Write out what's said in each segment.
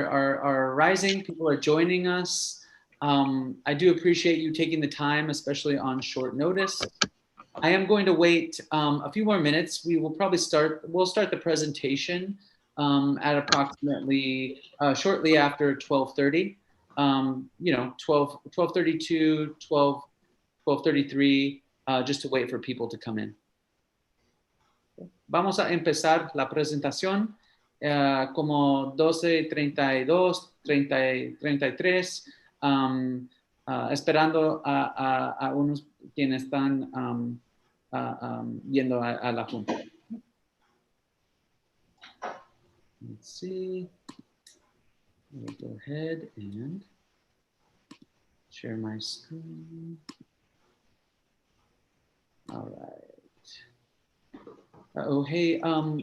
are rising. People are joining us. I do appreciate you taking the time, especially on short notice. I am going to wait a few more minutes. We'll start the presentation at approximately shortly after 12:30. 12:32, 12:33, just to wait for people to come in. Vamos a empezar la presentación como 12:32, 33, esperando a unos quienes están yendo a la junta. Let's see. I'll go ahead and share my screen. All right. Oh, hey,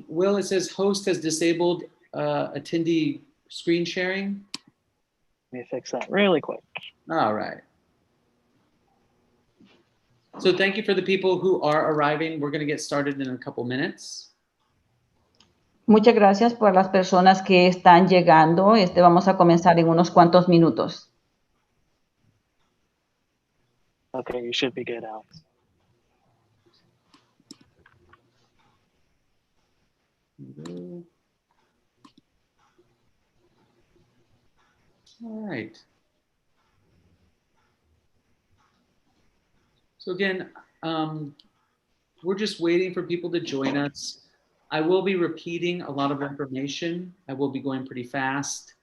Will, it says host has disabled attendee screen sharing. Let me fix that really quick. All right. So thank you for the people who are arriving. We're going to get started in a couple minutes. Muchas gracias por las personas que están llegando. Vamos a comenzar en unos cuantos minutos. Okay, you should be good, Alex. All right. So again, we're just waiting for people to join us. I will be repeating a lot of information. I will be going pretty fast.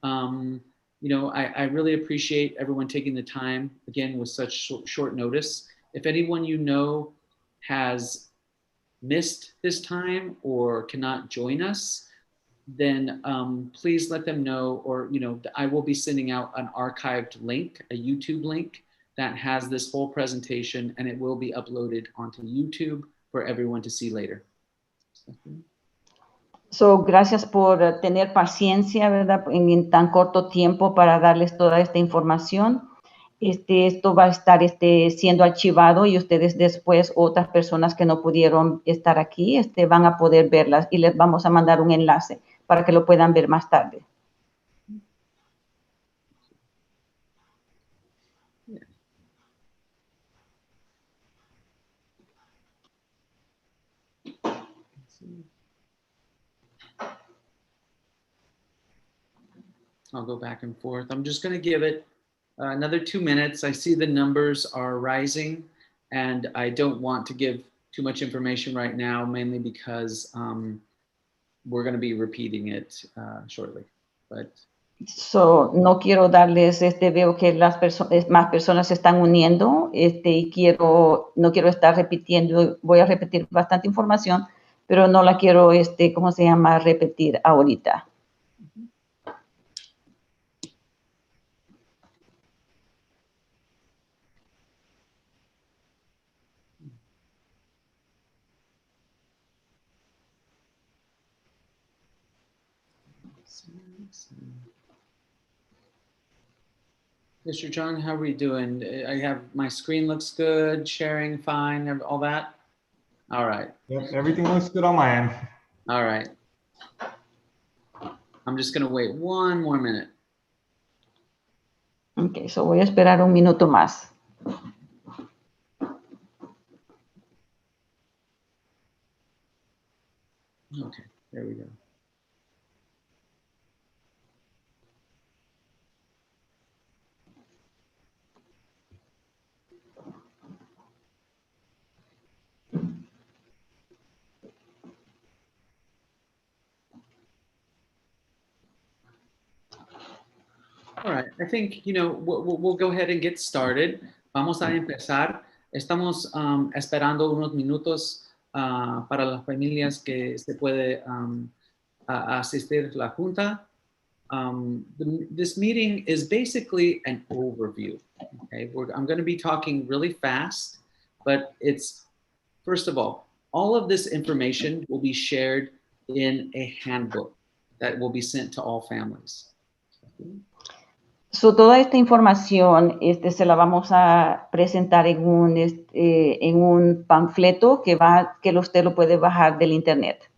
I really appreciate everyone taking the time, again, with such short notice. If anyone you know has missed this time or cannot join us, then please let them know, or I will be sending out an archived link, a YouTube link that has this whole presentation, and it will be uploaded onto YouTube for everyone to see later. So, gracias por tener paciencia, ¿verdad? En tan corto tiempo para darles toda esta información. Esto va a estar siendo archivado y ustedes después, otras personas que no pudieron estar aquí, van a poder verlas y les vamos a mandar un enlace para que lo puedan ver más tarde. I'll go back and forth. I'm just going to give it another 2 minutes. I see the numbers are rising, and I don't want to give too much information right now, mainly because we're going to be repeating it shortly. But So, no quiero darles, veo que más personas se están uniendo, y no quiero estar repitiendo, voy a repetir bastante información, pero no la quiero, ¿cómo se llama? Repetir ahorita. Mr. John, how are we doing? I have my screen looks good, sharing fine, all that. All right. Yep, everything looks good on my end. All right. I'm just going to wait one more minute. Okay, so voy a esperar un minuto más. Okay, there we go. All right, I think, we'll go ahead and get started. Vamos a empezar. Estamos esperando unos minutos para las familias que se puede asistir a la junta. This meeting is basically an overview. Okay, I'm going to be talking really fast, but it's, first of all of this information will be shared in a handbook that will be sent to all families. So, toda esta información se la vamos a presentar en un panfleto que usted lo puede bajar del internet.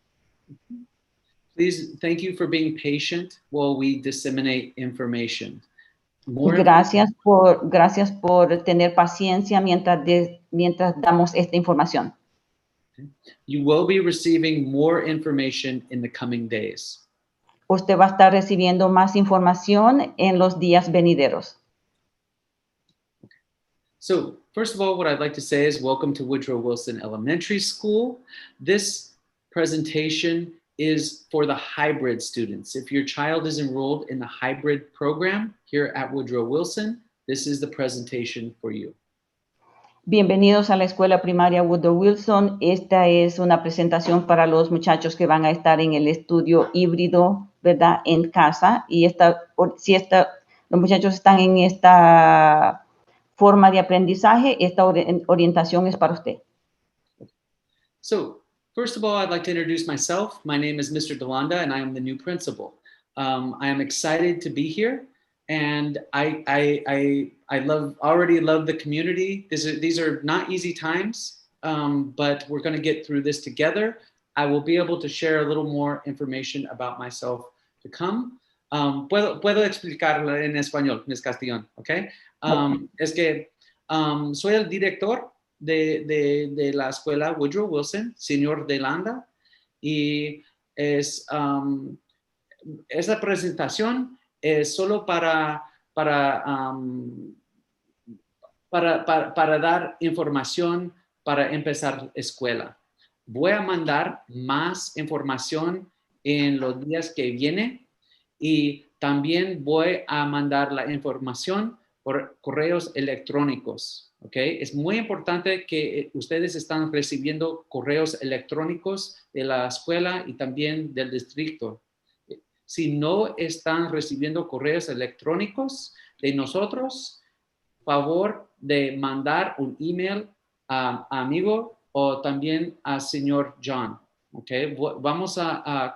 Please, thank you for being patient while we disseminate information. Gracias por tener paciencia mientras damos esta información. You will be receiving more information in the coming days. Usted va a estar recibiendo más información en los días venideros. So, first of all, what I'd like to say is welcome to Woodrow Wilson Elementary School. This presentation is for the hybrid students. If your child is enrolled in the hybrid program here at Woodrow Wilson, this is the presentation for you. Bienvenidos a la escuela primaria Woodrow Wilson. Esta es una presentación para los muchachos que van a estar en el estudio híbrido, ¿verdad? En casa. Y los muchachos están en esta forma de aprendizaje, esta orientación es para usted. So, first of all, I'd like to introduce myself. My name is Mr. Delanda, and I am the new principal. I am excited to be here, and I already love the community. These are not easy times, but we're going to get through this together. I will be able to share a little more information about myself to come. Puedo explicarlo en español, Ms. Castellón, ¿ok? Es que soy el director de la escuela Woodrow Wilson, señor Delanda, y esa presentación es solo para dar información para empezar escuela. Voy a mandar más información en los días que vienen y también voy a mandar la información por correos electrónicos. ¿Okay? Es muy importante que ustedes están recibiendo correos electrónicos de la escuela y también del distrito. Si no están recibiendo correos electrónicos de nosotros, favor de mandar un email a amigo o también a señor John. ¿Okay? Vamos a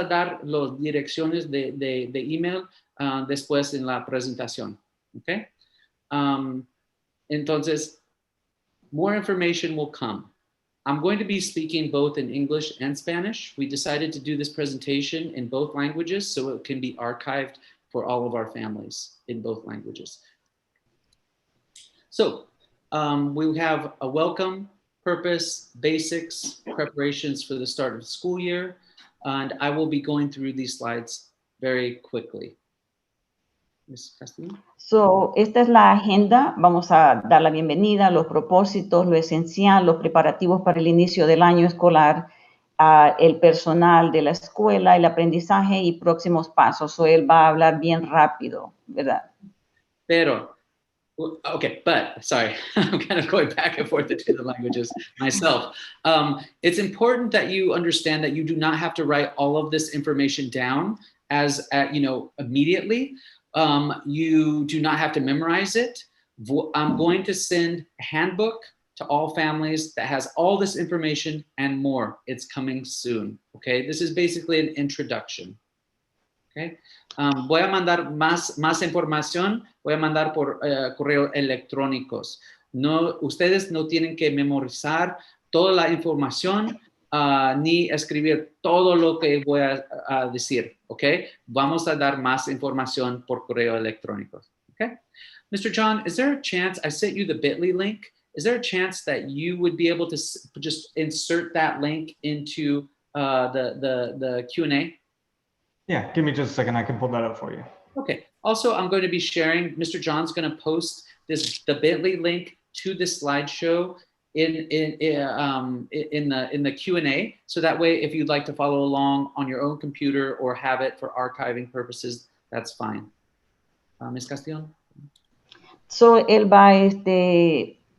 dar las direcciones de email después en la presentación. ¿Okay? Entonces, more information will come. I'm going to be speaking both in English and Spanish. We decided to do this presentation in both languages so it can be archived for all of our families in both languages. So, we have a welcome, purpose, basics, preparations for the start of the school year, and I will be going through these slides very quickly. Ms. Castillo? So, esta es la agenda. Vamos a dar la bienvenida, los propósitos, lo esencial, los preparativos para el inicio del año escolar, el personal de la escuela, el aprendizaje y próximos pasos. So, él va a hablar bien rápido, ¿verdad? Pero, okay, but sorry, I'm kind of going back and forth between the languages myself. It's important that you understand that you do not have to write all of this information down as, immediately. You do not have to memorize it. I'm going to send a handbook to all families that has all this information and more. It's coming soon, okay? This is basically an introduction, okay? Voy a mandar más información, voy a mandar por correo electrónicos. No, ustedes no tienen que memorizar toda la información ni escribir todo lo que voy a decir, ¿ok? Vamos a dar más información por correo electrónico, ¿ok? Mr. John, is there a chance, I sent you the bit.ly link, is there a chance that you would be able to just insert that link into the Q&A? Yeah, give me just a second. I can pull that up for you. Okay. Also, I'm going to be sharing, Mr. John's going to post the bit.ly link to this slideshow in the Q&A. So that way, if you'd like to follow along on your own computer or have it for archiving purposes, that's fine. Ms. Castellón? So, él va a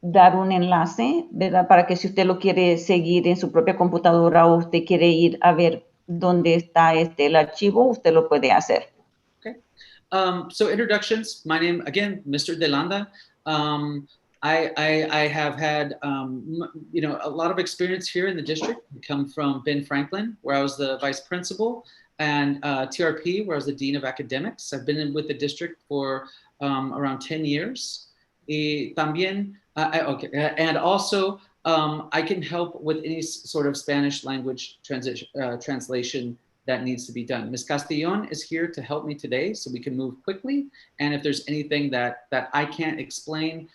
dar un enlace, ¿verdad? Para que si usted lo quiere seguir en su propia computadora o usted quiere ir a ver dónde está el archivo, usted lo puede hacer. Okay. So introductions, my name, again, Mr. Delanda. I have had, a lot of experience here in the district. I come from Ben Franklin, where I was the vice principal, and TRP, where I was the dean of academics. I've been with the district for around 10 years. Y también, and also I can help with any sort of Spanish language translation that needs to be done. Ms. Castellon is here to help me today so we can move quickly. And if there's anything that I can't explain,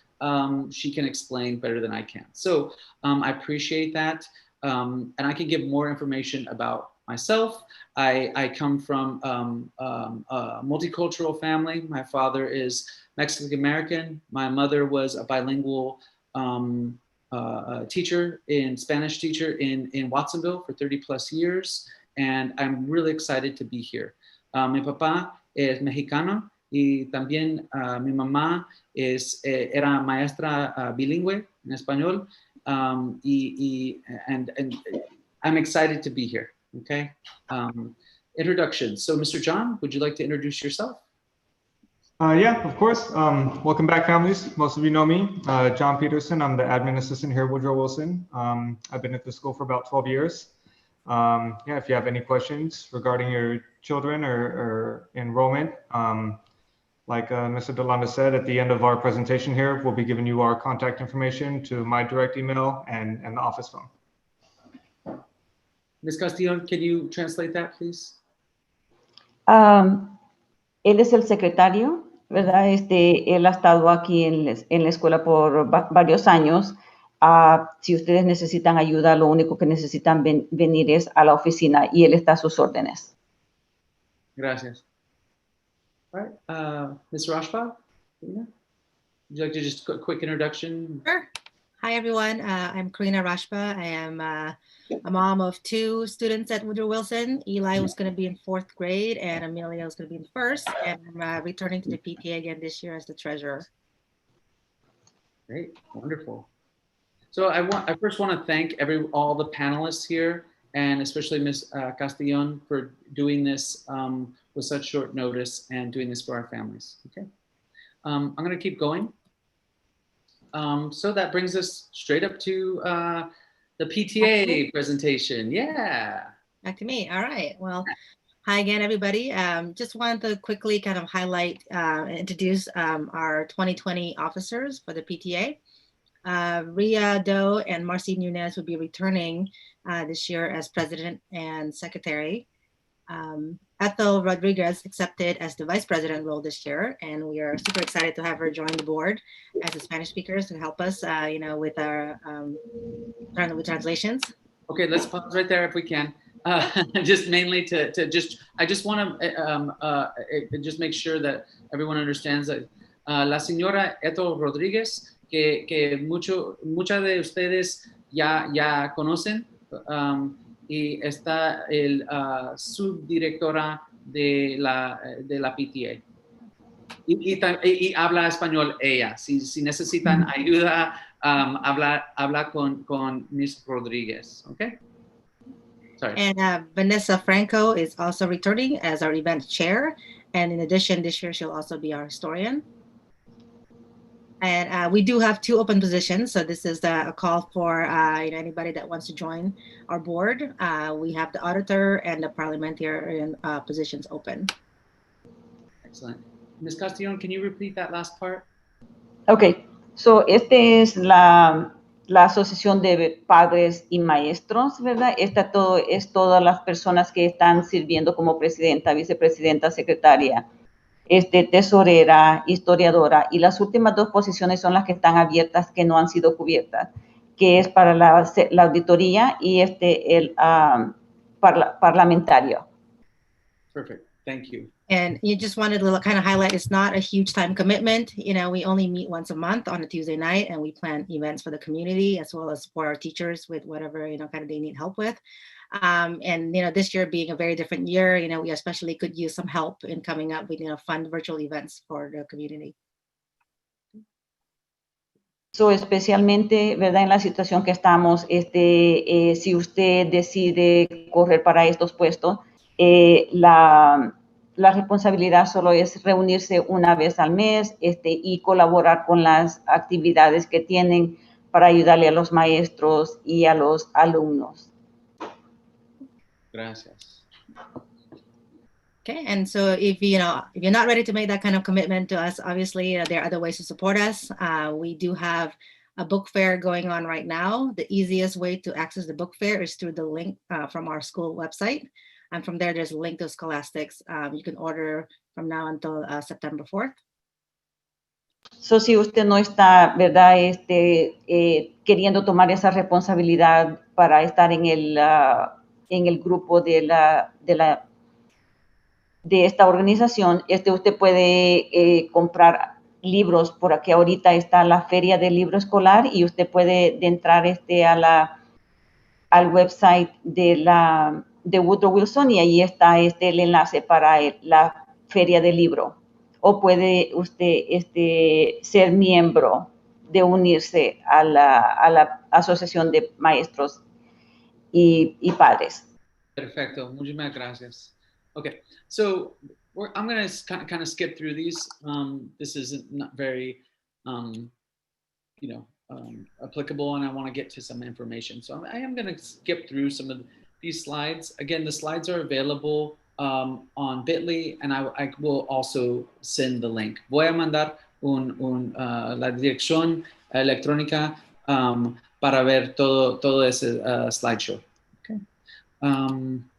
she can explain better than I can. So I appreciate that. And I can give more information about myself. I come from a multicultural family. My father is Mexican-American. My mother was a bilingual teacher, Spanish teacher in Watsonville for 30 plus years. And I'm really excited to be here. Mi papá es mexicano y también mi mamá era maestra bilingüe en español. And I'm excited to be here, okay? Introduction. So Mr. John, would you like to introduce yourself? Yeah, of course. Welcome back, families. Most of you know me, John Peterson. I'm the admin assistant here at Woodrow Wilson. I've been at the school for about 12 years. Yeah, if you have any questions regarding your children or enrollment, like Mr. Delanda said, at the end of our presentation here, we'll be giving you our contact information to my direct email and the office phone. Ms. Castillon, can you translate that, please? Él es el secretario, ¿verdad? Él ha estado aquí en la escuela por varios años. Si ustedes necesitan ayuda, lo único que necesitan venir es a la oficina y él está a sus órdenes. Gracias. All right, Ms. Rashba, would you like to just a quick introduction? Sure. Hi, everyone. I'm Karina Rashba. I am a mom of 2 students at Woodrow Wilson. Eli was going to be in 4th grade and Amelia was going to be in 1st. And I'm returning to the PTA again this year as the treasurer. Great, wonderful. So I first want to thank all the panelists here, and especially Ms. Castellon for doing this with such short notice and doing this for our families. Okay, I'm going to keep going. So that brings us straight up to the PTA presentation. Yeah. Back to me. All right. Well, hi again, everybody. Just wanted to quickly kind of highlight and introduce our 2020 officers for the PTA. Ria Doe and Marcy Nunez will be returning this year as president and secretary. Ethel Rodriguez accepted as the vice president role this year, and we are super excited to have her join the board as a Spanish speaker to help us, with our with translations. Okay, let's pause right there if we can. Just mainly I just want to just make sure that everyone understands that la señora Ethel Rodriguez, que muchas de ustedes ya conocen, y está el subdirectora de la PTA. Y habla español ella. Si necesitan ayuda, habla con Ms. Rodriguez. Okay? Sorry. And Vanessa Franco is also returning as our event chair. And in addition, this year she'll also be our historian. And we do have 2 open positions. So this is a call for anybody that wants to join our board. We have the auditor and the parliamentarian positions open. Excellent. Ms. Castellon, can you repeat that last part? Okay, so es la asociación de padres y maestros, ¿verdad? Es todas las personas que están sirviendo como presidenta, vicepresidenta, secretaria, tesorera, historiadora, y las últimas 2 posiciones son las que están abiertas, que no han sido cubiertas, que es para la auditoría y el parlamentario. Perfect, thank you. And you just wanted to kind of highlight, it's not a huge time commitment. We only meet once a month on a Tuesday night, and we plan events for the community as well as for our teachers with whatever, kind of they need help with. And this year being a very different year, we especially could use some help in coming up with fun virtual events for the community. So, especialmente, ¿verdad? En la situación que estamos, si usted decide correr para estos puestos, la responsabilidad solo es reunirse una vez al mes y colaborar con las actividades que tienen para ayudarle a los maestros y a los alumnos. Gracias. Okay, and so if you're not ready to make that kind of commitment to us, obviously there are other ways to support us. We do have a book fair going on right now. The easiest way to access the book fair is through the link from our school website. And from there, there's a link to Scholastics. You can order from now until September 4th. So, si usted no está, ¿verdad? Queriendo tomar esa responsabilidad para estar en el grupo de esta organización, usted puede comprar libros, por aquí ahorita está la feria del libro escolar y usted puede entrar al website de Woodrow Wilson y ahí está el enlace para la feria del libro. O puede usted ser miembro de unirse a la asociación de maestros y padres. Perfecto, muchísimas gracias. Okay, so I'm going to kind of skip through these. This isn't not very, applicable, and I want to get to some information. So I am going to skip through some of these slides. Again, the slides are available on Bitly, and I will also send the link. Voy a mandar la dirección electrónica para ver todo ese slideshow. Okay. I'm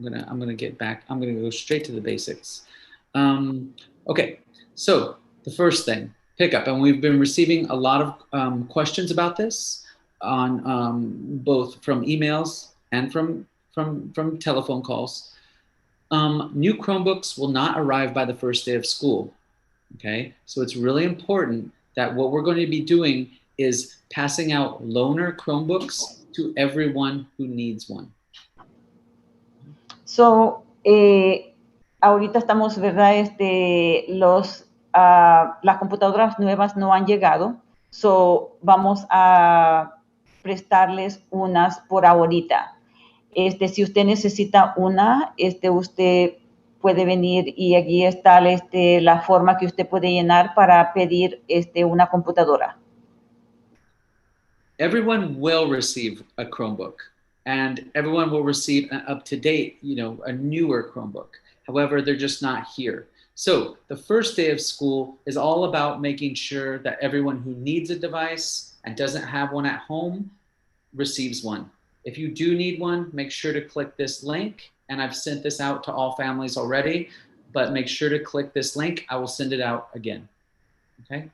gonna get back. I'm gonna go straight to the basics. Okay, so the first thing, pickup, and we've been receiving a lot of questions about this on both from emails and from telephone calls. New Chromebooks will not arrive by the first day of school. Okay, so it's really important that what we're going to be doing is passing out loaner Chromebooks to everyone who needs one. So, ahorita estamos, ¿verdad? Las computadoras nuevas no han llegado, so vamos a prestarles unas por ahorita. Si usted necesita una, usted puede venir y aquí está la forma que usted puede llenar para pedir una computadora. Everyone will receive a Chromebook, and everyone will receive an up-to-date, a newer Chromebook. However, they're just not here. So the first day of school is all about making sure that everyone who needs a device and doesn't have one at home receives one. If you do need one, make sure to click this link. And I've sent this out to all families already, but make sure to click this link. I will send it out again. Okay.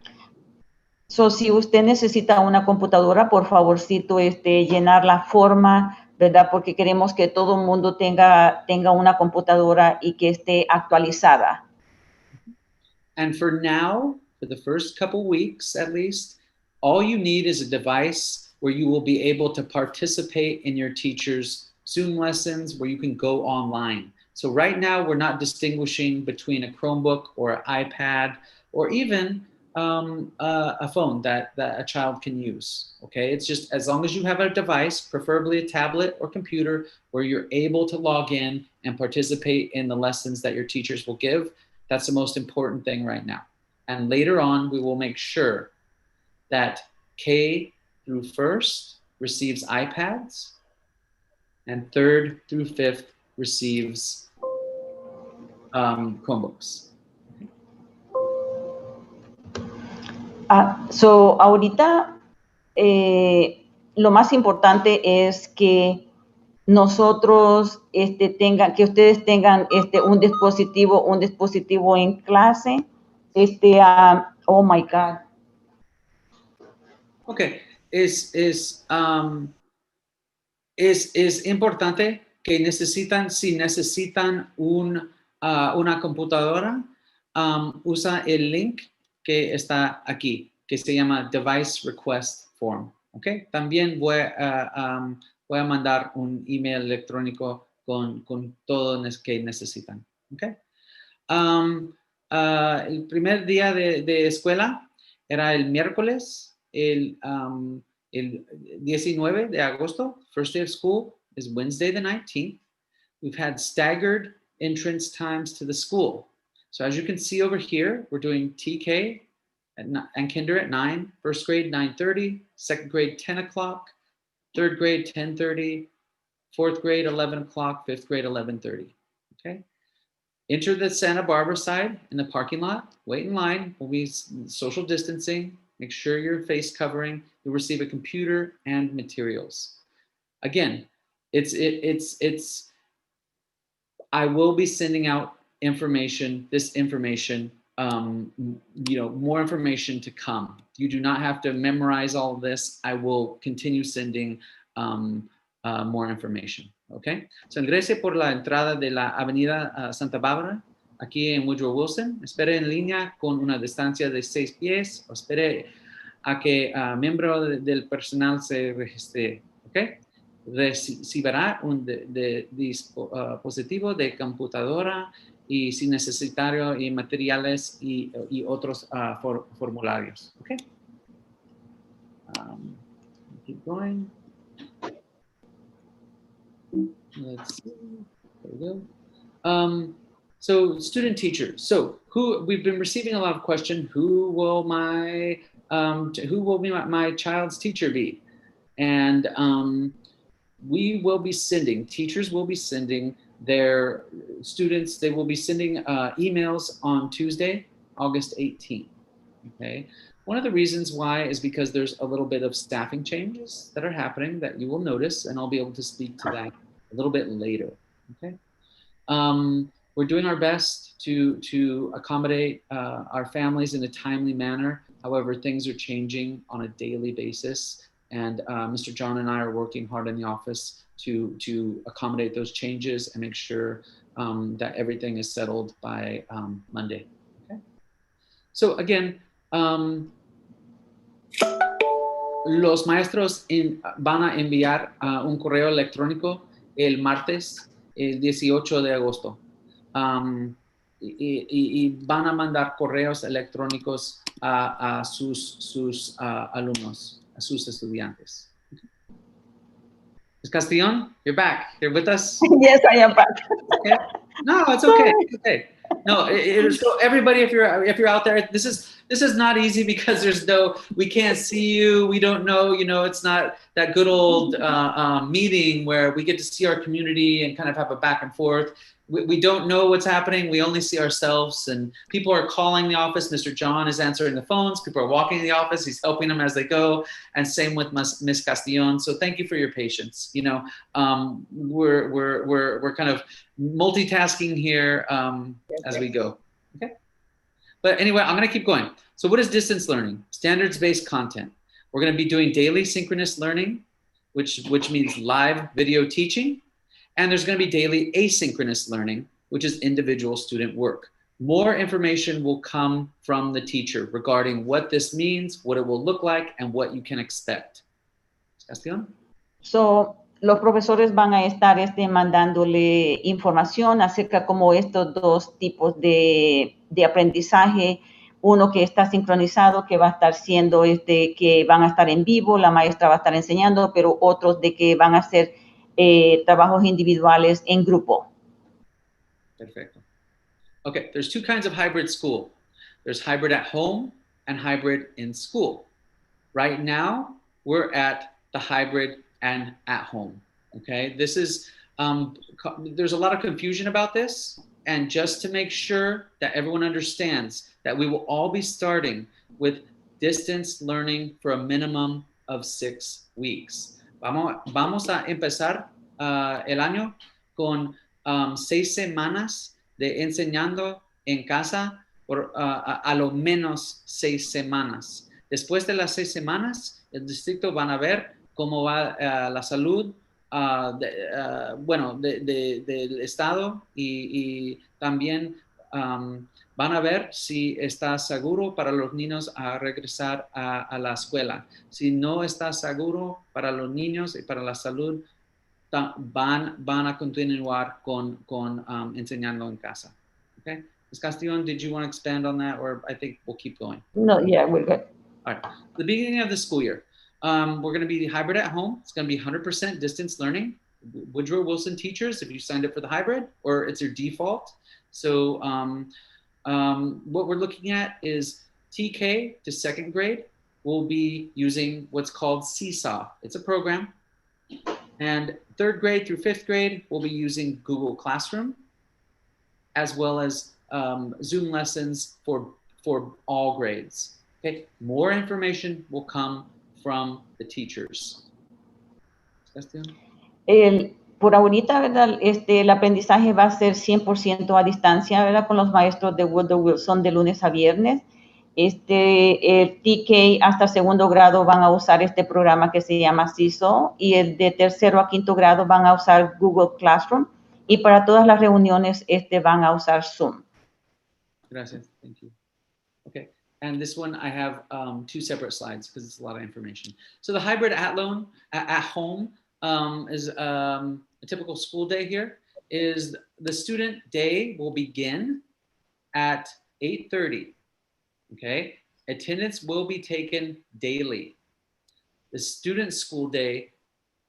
So, si usted necesita una computadora, por favorcito, llenar la forma, ¿verdad? Porque queremos que todo el mundo tenga una computadora y que esté actualizada. And for now, for the first couple weeks at least, all you need is a device where you will be able to participate in your teacher's Zoom lessons, where you can go online. So right now, we're not distinguishing between a Chromebook or an iPad or even a phone that a child can use. Okay, it's just as long as you have a device, preferably a tablet or computer, where you're able to log in and participate in the lessons that your teachers will give. That's the most important thing right now. And later on, we will make sure that K through 1st receives iPads, and 3rd through 5th receives Chromebooks. So, ahorita lo más importante es que nosotros que ustedes tengan un dispositivo en clase. Oh my God. Okay, es importante que si necesitan una computadora, usa el link que está aquí, que se llama Device Request Form. Okay, también voy a mandar un email electrónico con todo lo que necesitan. Okay. El primer día de escuela era el miércoles, el 19 de agosto. First day of school is Wednesday the 19th. We've had staggered entrance times to the school. So as you can see over here, we're doing TK and kinder at 9, first grade 9:30, second grade 10 o'clock, third grade 10:30, fourth grade 11 o'clock, fifth grade 11:30. Okay. Enter the Santa Barbara side in the parking lot, wait in line, will be social distancing, make sure your face covering, you'll receive a computer and materials. Again, I will be sending out information, more information to come. You do not have to memorize all of this. I will continue sending more information. Okay, so ingrese por la entrada de la avenida Santa Bárbara, aquí en Woodrow Wilson. Espere en línea con una distancia de 6 pies. O espere a que miembro del personal se registre. Okay, recibirá un dispositivo de computadora y si necesario y materiales y otros formularios. Okay. Keep going. Let's see. There we go. So student teacher. So we've been receiving a lot of questions. Who will my child's teacher be? And teachers will be sending their students. They will be sending emails on Tuesday, August 18th. Okay. One of the reasons why is because there's a little bit of staffing changes that are happening that you will notice, and I'll be able to speak to that a little bit later. Okay. We're doing our best to accommodate our families in a timely manner. However, things are changing on a daily basis, and Mr. John and I are working hard in the office to accommodate those changes and make sure that everything is settled by Monday. Okay. So again, los maestros van a enviar un correo electrónico el martes, el 18 de agosto. Y van a mandar correos electrónicos a sus alumnos, a sus estudiantes. Ms. Castellón, you're back. You're with us? Yes, I am back. Okay. No, it's okay. It's okay. No, so everybody, if you're out there, this is not easy because we can't see you. We don't know, it's not that good old meeting where we get to see our community and kind of have a back and forth. We don't know what's happening. We only see ourselves, and people are calling the office. Mr. John is answering the phones. People are walking in the office. He's helping them as they go, and same with Ms. Castellón. So thank you for your patience. We're kind of multitasking here as we go. Okay. But anyway, I'm going to keep going. So what is distance learning? Standards-based content. We're going to be doing daily synchronous learning, which means live video teaching. And there's going to be daily asynchronous learning, which is individual student work. More information will come from the teacher regarding what this means, what it will look like, and what you can expect. Castellón? So, los profesores van a estar mandándole información acerca como estos dos tipos de aprendizaje. Uno que está sincronizado, que va a estar siendo que van a estar en vivo, la maestra va a estar enseñando, pero otros de que van a hacer trabajos individuales en grupo. Perfecto. Okay, there's two kinds of hybrid school. There's hybrid at home and hybrid in school. Right now, we're at the hybrid and at home. Okay, this is, there's a lot of confusion about this. And just to make sure that everyone understands that we will all be starting with distance learning for a minimum of 6 weeks. Vamos a empezar el año con 6 semanas de enseñando en casa por a lo menos 6 semanas. Después de las 6 semanas, el distrito van a ver cómo va la salud del estado y también van a ver si está seguro para los niños a regresar a la escuela. Si no está seguro para los niños y para la salud, van a continuar con enseñando en casa. Okay? Ms. Castellón, did you want to expand on that, or I think we'll keep going? No, yeah, we're good. All right. The beginning of the school year, we're going to be hybrid at home. It's going to be 100% distance learning. Woodrow Wilson teachers, if you signed up for the hybrid, or it's your default. So what we're looking at is TK to 2nd grade will be using what's called Seesaw. It's a program. And 3rd grade through 5th grade will be using Google Classroom. as well as Zoom lessons for all grades. Okay, more information will come from the teachers. Por ahorita, ¿verdad? El aprendizaje va a ser 100% a distancia, ¿verdad? Con los maestros de Woodrow Wilson de lunes a viernes. El TK hasta segundo grado van a usar este programa que se llama Seesaw, y el de tercero a quinto grado van a usar Google Classroom, y para todas las reuniones van a usar Zoom. Gracias. Thank you. Okay. And this one I have 2 separate slides because it's a lot of information. So the hybrid at home is a typical school day here. Is the student day will begin at 8:30. Okay. Attendance will be taken daily. The student school day,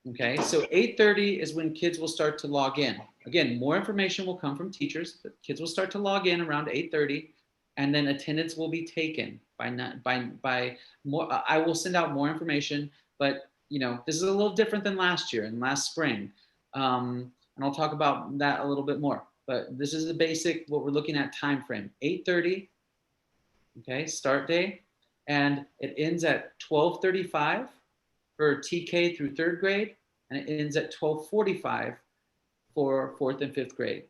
okay, so 8:30 is when kids will start to log in. Again, more information will come from teachers, but kids will start to log in around 8:30, and then attendance will be taken by more. I will send out more information, but you know, this is a little different than last year and last spring. And I'll talk about that a little bit more, but this is the basic, what we're looking at time frame, 8:30, okay, start day, and it ends at 12:35 for TK through 3rd grade, and it ends at 12:45 for 4th and 5th grade.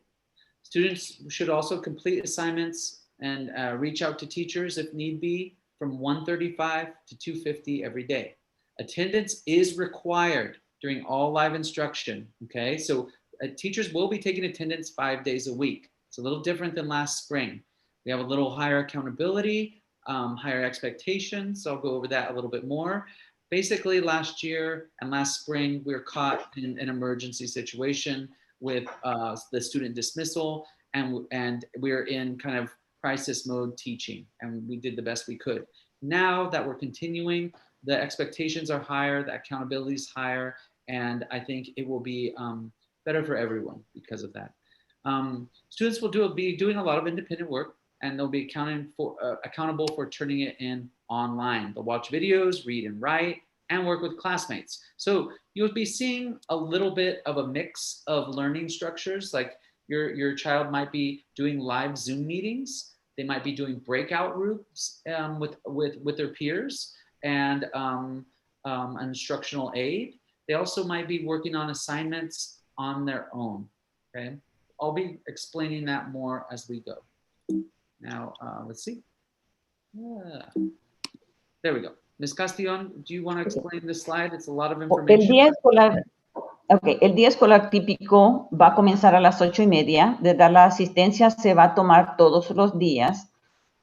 Students should also complete assignments and reach out to teachers if need be from 1:35 to 2:50 every day. Attendance is required during all live instruction, okay? So teachers will be taking attendance 5 days a week. It's a little different than last spring. We have a little higher accountability, higher expectations, so I'll go over that a little bit more. Basically, last year and last spring, we were caught in an emergency situation with the student dismissal, and we're in kind of crisis mode teaching, and we did the best we could. Now that we're continuing, the expectations are higher, the accountability is higher, and I think it will be better for everyone because of that. Students will be doing a lot of independent work, and they'll be accountable for turning it in online. They'll watch videos, read and write, and work with classmates. So you'll be seeing a little bit of a mix of learning structures. Like your child might be doing live Zoom meetings. They might be doing breakout groups with their peers and an instructional aid. They also might be working on assignments on their own, okay? I'll be explaining that more as we go. Now, let's see. There we go. Ms. Castillon, do you want to explain this slide? It's a lot of information. El día escolar típico va a comenzar a las 8:30. Desde la asistencia se va a tomar todos los días.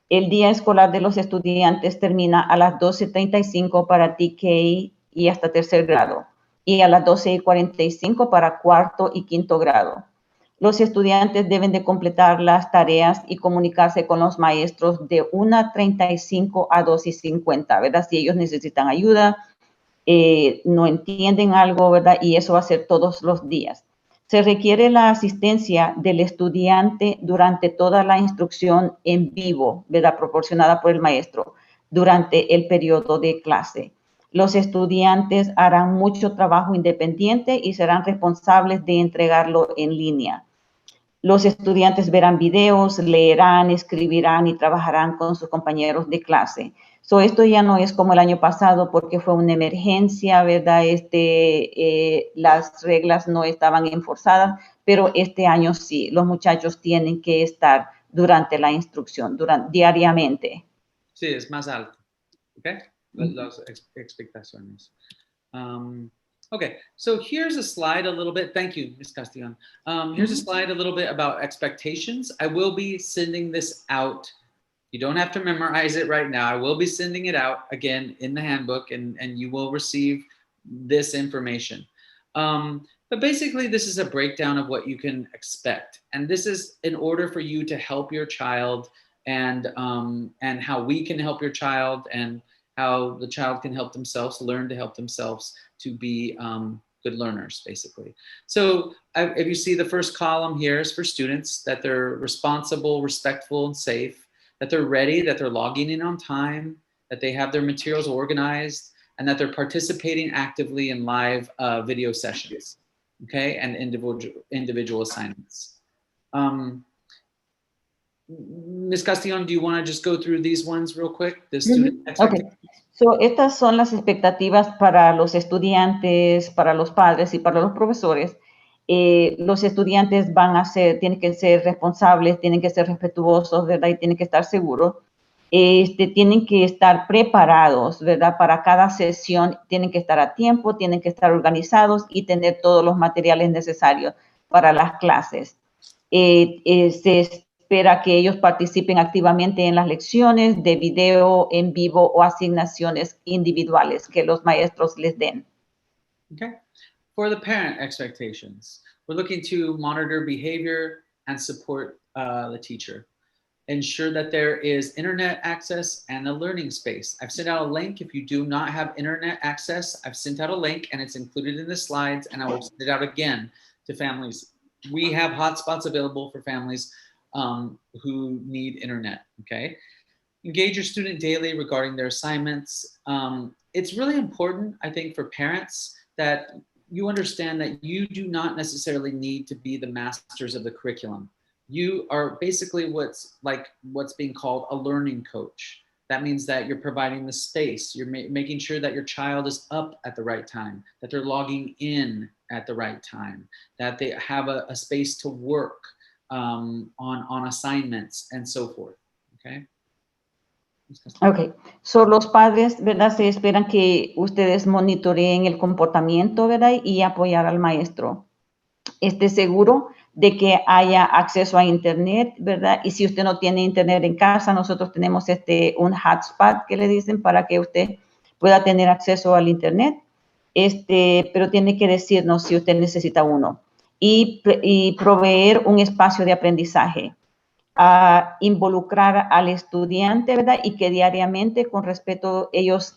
El día escolar de los estudiantes termina a las 12:35 para TK y hasta 3er grado, y a las 12:45 para 4º y 5º grado. Los estudiantes deben de completar las tareas y comunicarse con los maestros de 1:35 a 2:50, ¿verdad? Si ellos necesitan ayuda, no entienden algo, ¿verdad? Y eso va a ser todos los días. Se requiere la asistencia del estudiante durante toda la instrucción en vivo, ¿verdad? Proporcionada por el maestro durante el periodo de clase. Los estudiantes harán mucho trabajo independiente y serán responsables de entregarlo en línea. Los estudiantes verán videos, leerán, escribirán y trabajarán con sus compañeros de clase. So, esto ya no es como el año pasado porque fue una emergencia, ¿verdad? Las reglas no estaban enforzadas, pero este año sí, los muchachos tienen que estar durante la instrucción, diariamente. Sí, es más alto, ¿ok? Las expectaciones. Okay, so here's a slide a little bit. Thank you, Ms. Castillon. Here's a slide a little bit about expectations. I will be sending this out. You don't have to memorize it right now. I will be sending it out again in the handbook, and you will receive this information. But basically, this is a breakdown of what you can expect. And this is in order for you to help your child and how we can help your child and how the child can help themselves, learn to help themselves to be good learners, basically. So if you see the first column here is for students, that they're responsible, respectful, and safe, that they're ready, that they're logging in on time, that they have their materials organized, and that they're participating actively in live video sessions, okay, and individual assignments. Ms. Castillon, do you want to just go through these ones real quick? The student Okay. So, estas son las expectativas para los estudiantes, para los padres y para los profesores. Los estudiantes tienen que ser responsables, tienen que ser respetuosos, ¿verdad? Y tienen que estar seguros. Tienen que estar preparados, ¿verdad? Para cada sesión, tienen que estar a tiempo, tienen que estar organizados y tener todos los materiales necesarios para las clases. Se espera que ellos participen activamente en las lecciones de video en vivo o asignaciones individuales que los maestros les den. Okay. For the parent expectations, we're looking to monitor behavior and support the teacher. Ensure that there is internet access and a learning space. I've sent out a link. If you do not have internet access, I've sent out a link and it's included in the slides, and I will send it out again to families. We have hotspots available for families who need internet, okay? Engage your student daily regarding their assignments. It's really important, I think, for parents that you understand that you do not necessarily need to be the masters of the curriculum. You are basically what's being called a learning coach. That means that you're providing the space. You're making sure that your child is up at the right time, that they're logging in at the right time, that they have a space to work on assignments and so forth. Okay. Ok, los padres, ¿verdad? Se esperan que ustedes monitoreen el comportamiento, ¿verdad? Y apoyar al maestro. Esté seguro de que haya acceso a internet, ¿verdad? Y si usted no tiene internet en casa, nosotros tenemos un hotspot que le dicen para que usted pueda tener acceso al internet, pero tiene que decirnos si usted necesita uno. Y proveer un espacio de aprendizaje. A involucrar al estudiante, ¿verdad? Y que diariamente, con respeto, ellos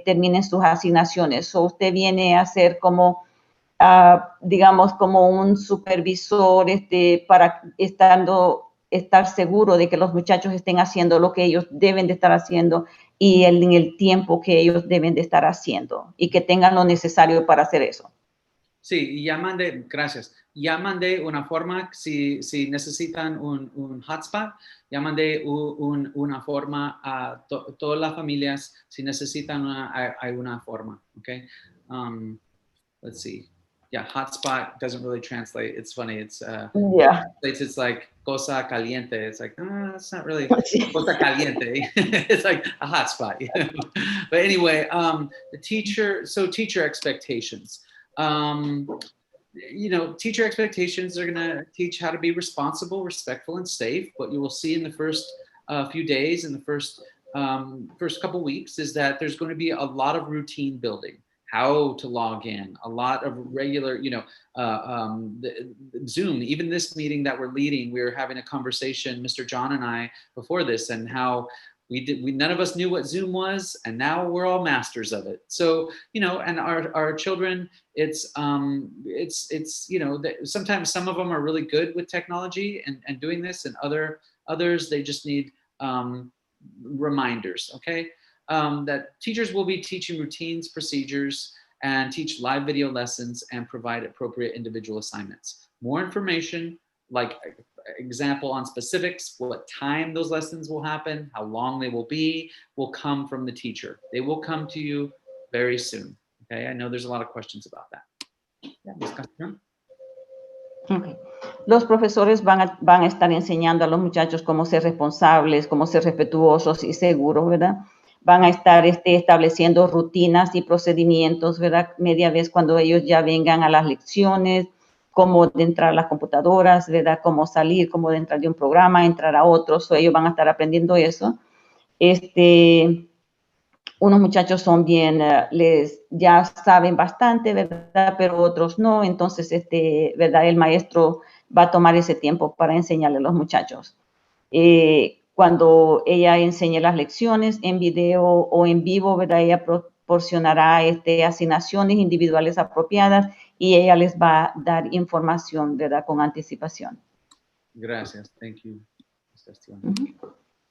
terminen sus asignaciones. O usted viene a ser como, digamos, como un supervisor para estar seguro de que los muchachos estén haciendo lo que ellos deben de estar haciendo y en el tiempo que ellos deben de estar haciendo y que tengan lo necesario para hacer eso. Sí, gracias. Ya mandé una forma, si necesitan un hotspot, ya mandé una forma a todas las familias, si necesitan una forma, okay? Let's see. Yeah, hotspot doesn't really translate. It's funny. It's it's like cosa caliente. It's like, it's not really cosa caliente. It's like a hotspot, you know? But anyway, teacher expectations. You know, teacher expectations are going to teach how to be responsible, respectful, and safe. What you will see in the first few days, in the first couple weeks, is that there's going to be a lot of routine building, how to log in, a lot of regular, you know, the Zoom. Even this meeting that we're leading, we were having a conversation, Mr. John and I, before this, and how none of us knew what Zoom was, and now we're all masters of it. So, you know, and our children, it's you know, sometimes some of them are really good with technology and doing this, and others, they just need reminders, okay? That teachers will be teaching routines, procedures, and teach live video lessons and provide appropriate individual assignments. More information, like example on specifics, what time those lessons will happen, how long they will be, will come from the teacher. They will come to you very soon. Okay, I know there's a lot of questions about that. Yeah, okay. Los profesores van a estar enseñando a los muchachos cómo ser responsables, cómo ser respetuosos y seguros, ¿verdad? Van a estar estableciendo rutinas y procedimientos, ¿verdad? Media vez cuando ellos ya vengan a las lecciones, cómo de entrar a las computadoras, ¿verdad? Cómo salir, cómo de entrar de un programa, entrar a otros, ellos van a estar aprendiendo eso. Unos muchachos son bien, ya saben bastante, ¿verdad? Pero otros no, entonces, ¿verdad? El maestro va a tomar ese tiempo para enseñarle a los muchachos. Cuando ella enseñe las lecciones en video o en vivo, ¿verdad? Ella proporcionará asignaciones individuales apropiadas y ella les va a dar información, ¿verdad? Con anticipación. Gracias. Thank you.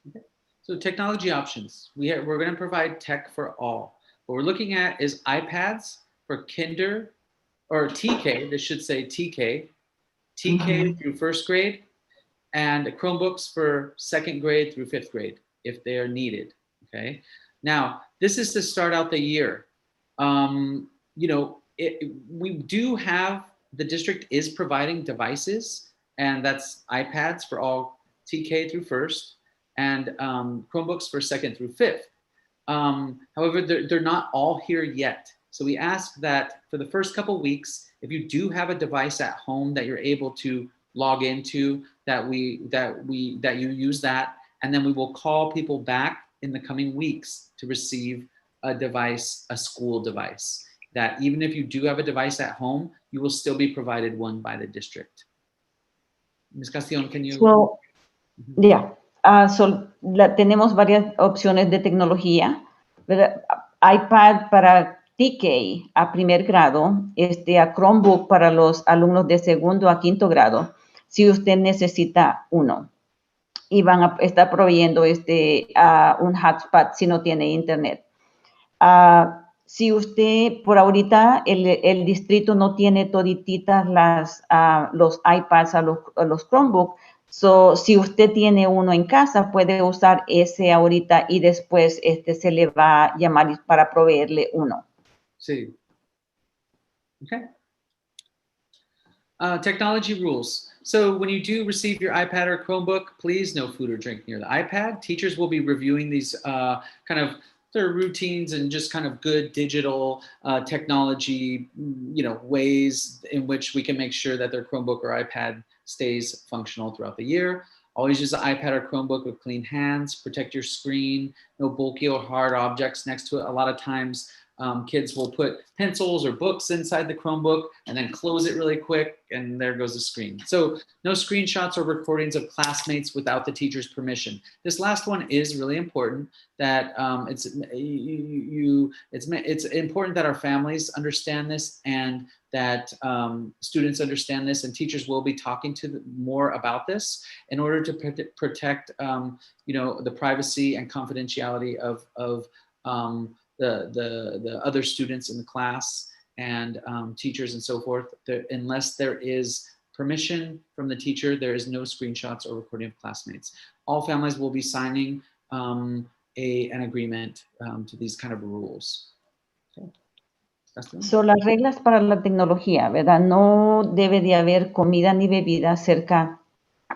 Okay. So technology options. We're going to provide tech for all. What we're looking at is iPads for kinder or TK. This should say TK through first grade, and Chromebooks for 2nd grade through 5th grade if they are needed. Okay. Now, this is to start out the year. You know, we do have, the district is providing devices, and that's iPads for all TK through 1st and Chromebooks for 2nd through 5th. However, they're not all here yet. So we ask that for the first couple weeks, if you do have a device at home that you're able to log into, that you use that, and then we will call people back in the coming weeks to receive a device, a school device. That even if you do have a device at home, you will still be provided one by the district. Ms. Castillon, can you? So, yeah. Tenemos varias opciones de tecnología, ¿verdad? iPad para TK a primer grado, a Chromebook para los alumnos de 2º a 5º grado, si usted necesita uno. Y van a estar proveyendo un hotspot si no tiene internet. Si usted, por ahorita, el distrito no tiene todititas los iPads a los Chromebook, si usted tiene uno en casa, puede usar ese ahorita y después se le va a llamar para proveerle uno. Sí. Okay. Technology rules. So when you do receive your iPad or Chromebook, please no food or drink near the iPad. Teachers will be reviewing these kind of their routines and just kind of good digital technology, you know, ways in which we can make sure that their Chromebook or iPad stays functional throughout the year. Always use the iPad or Chromebook with clean hands. Protect your screen. No bulky or hard objects next to it. A lot of times kids will put pencils or books inside the Chromebook and then close it really quick, and there goes the screen. So no screenshots or recordings of classmates without the teacher's permission. This last one is really important, that it's important that our families understand this, and that students understand this, and teachers will be talking to more about this in order to protect you know, the privacy and confidentiality of the other students in the class and teachers and so forth. Unless there is permission from the teacher, there is no screenshots or recording of classmates. All families will be signing an agreement to these kind of rules. Okay. So, las reglas para la tecnología, ¿verdad? No debe de haber comida ni bebida cerca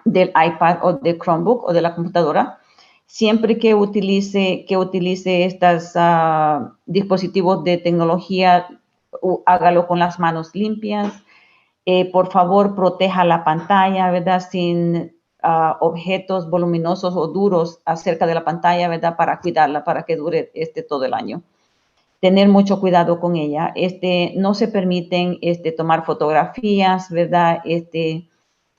del iPad o del Chromebook o de la computadora. Siempre que utilice estos dispositivos de tecnología, hágalo con las manos limpias. Por favor, proteja la pantalla, ¿verdad? Sin objetos voluminosos o duros acerca de la pantalla, ¿verdad? Para cuidarla, para que dure todo el año. Tener mucho cuidado con ella. No se permiten tomar fotografías, ¿verdad?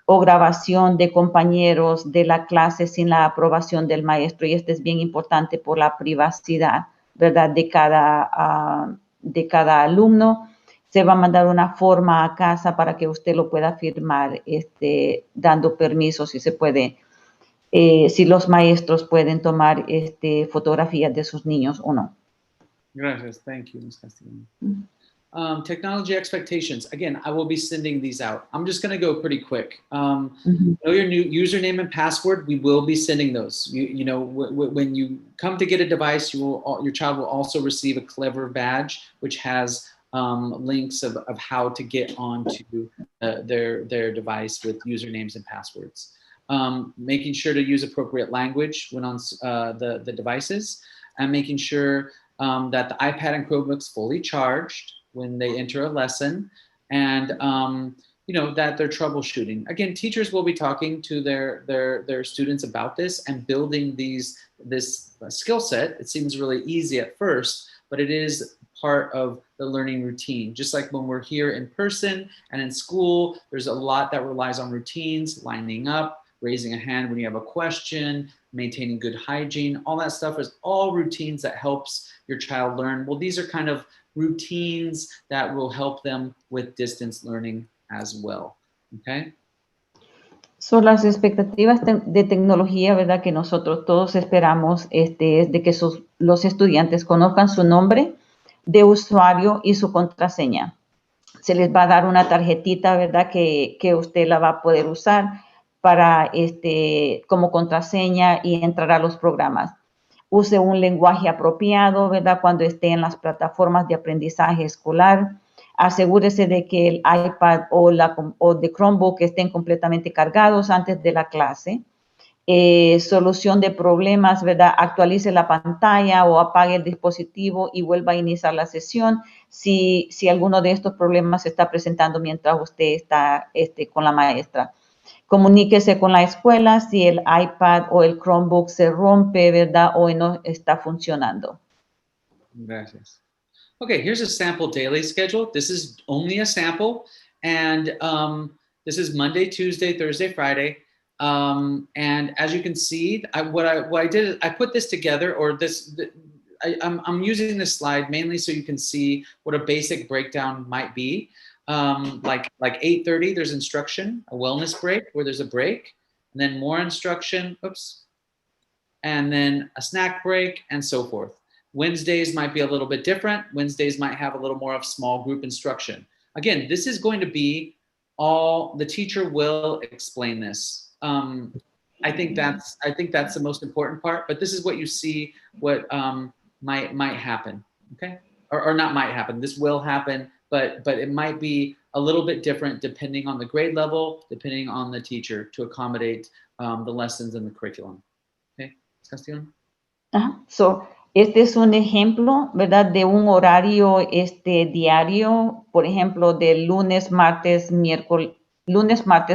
O grabación de compañeros de la clase sin la aprobación del maestro. Y es bien importante por la privacidad, ¿verdad? De cada alumno. Se va a mandar una forma a casa para que usted lo pueda firmar, dando permiso si se puede, si los maestros pueden tomar fotografías de sus niños o no. Gracias. Thank you, Ms. Castellano. Technology expectations. Again, I will be sending these out. I'm just going to go pretty quick. Know your new username and password. We will be sending those. You know, when you come to get a device, your child will also receive a Clever badge, which has links of how to get onto their device with usernames and passwords. Making sure to use appropriate language when on the devices, and making sure that the iPad and Chromebook's fully charged when they enter a lesson, and you know, that they're troubleshooting. Again, teachers will be talking to their students about this and building this skill set. It seems really easy at first, but it is part of the learning routine. Just like when we're here in person and in school, there's a lot that relies on routines, lining up, raising a hand when you have a question, maintaining good hygiene. All that stuff is all routines that helps your child learn. Well, these are kind of routines that will help them with distance learning as well. Okay. Son las expectativas de tecnología, ¿verdad? Que nosotros todos esperamos es de que los estudiantes conozcan su nombre de usuario y su contraseña. Se les va a dar una tarjetita, ¿verdad? Que usted la va a poder usar para como contraseña y entrar a los programas. Use un lenguaje apropiado, ¿verdad? Cuando esté en las plataformas de aprendizaje escolar. Asegúrese de que el iPad o de Chromebook estén completamente cargados antes de la clase. Solución de problemas, ¿verdad? Actualice la pantalla o apague el dispositivo y vuelva a iniciar la sesión si alguno de estos problemas se está presentando mientras usted está con la maestra. Comuníquese con la escuela si el iPad o el Chromebook se rompe, ¿verdad? O no está funcionando. Gracias. Okay, here's a sample daily schedule. This is only a sample, and this is Monday, Tuesday, Thursday, Friday. And as you can see, what I did is I put this together, or I'm using this slide mainly so you can see what a basic breakdown might be. Like 8:30, there's instruction, a wellness break where there's a break, and then more instruction, and then a snack break, and so forth. Wednesdays might be a little bit different. Wednesdays might have a little more of small group instruction. Again, this is going to be the teacher will explain this. I think that's the most important part, but this is what you see, what might happen, okay? Or not might happen, this will happen, but it might be a little bit different depending on the grade level, depending on the teacher to accommodate the lessons and the curriculum. Okay, Castillo? So, este es un ejemplo, ¿verdad? De un horario diario, por ejemplo, de lunes, martes,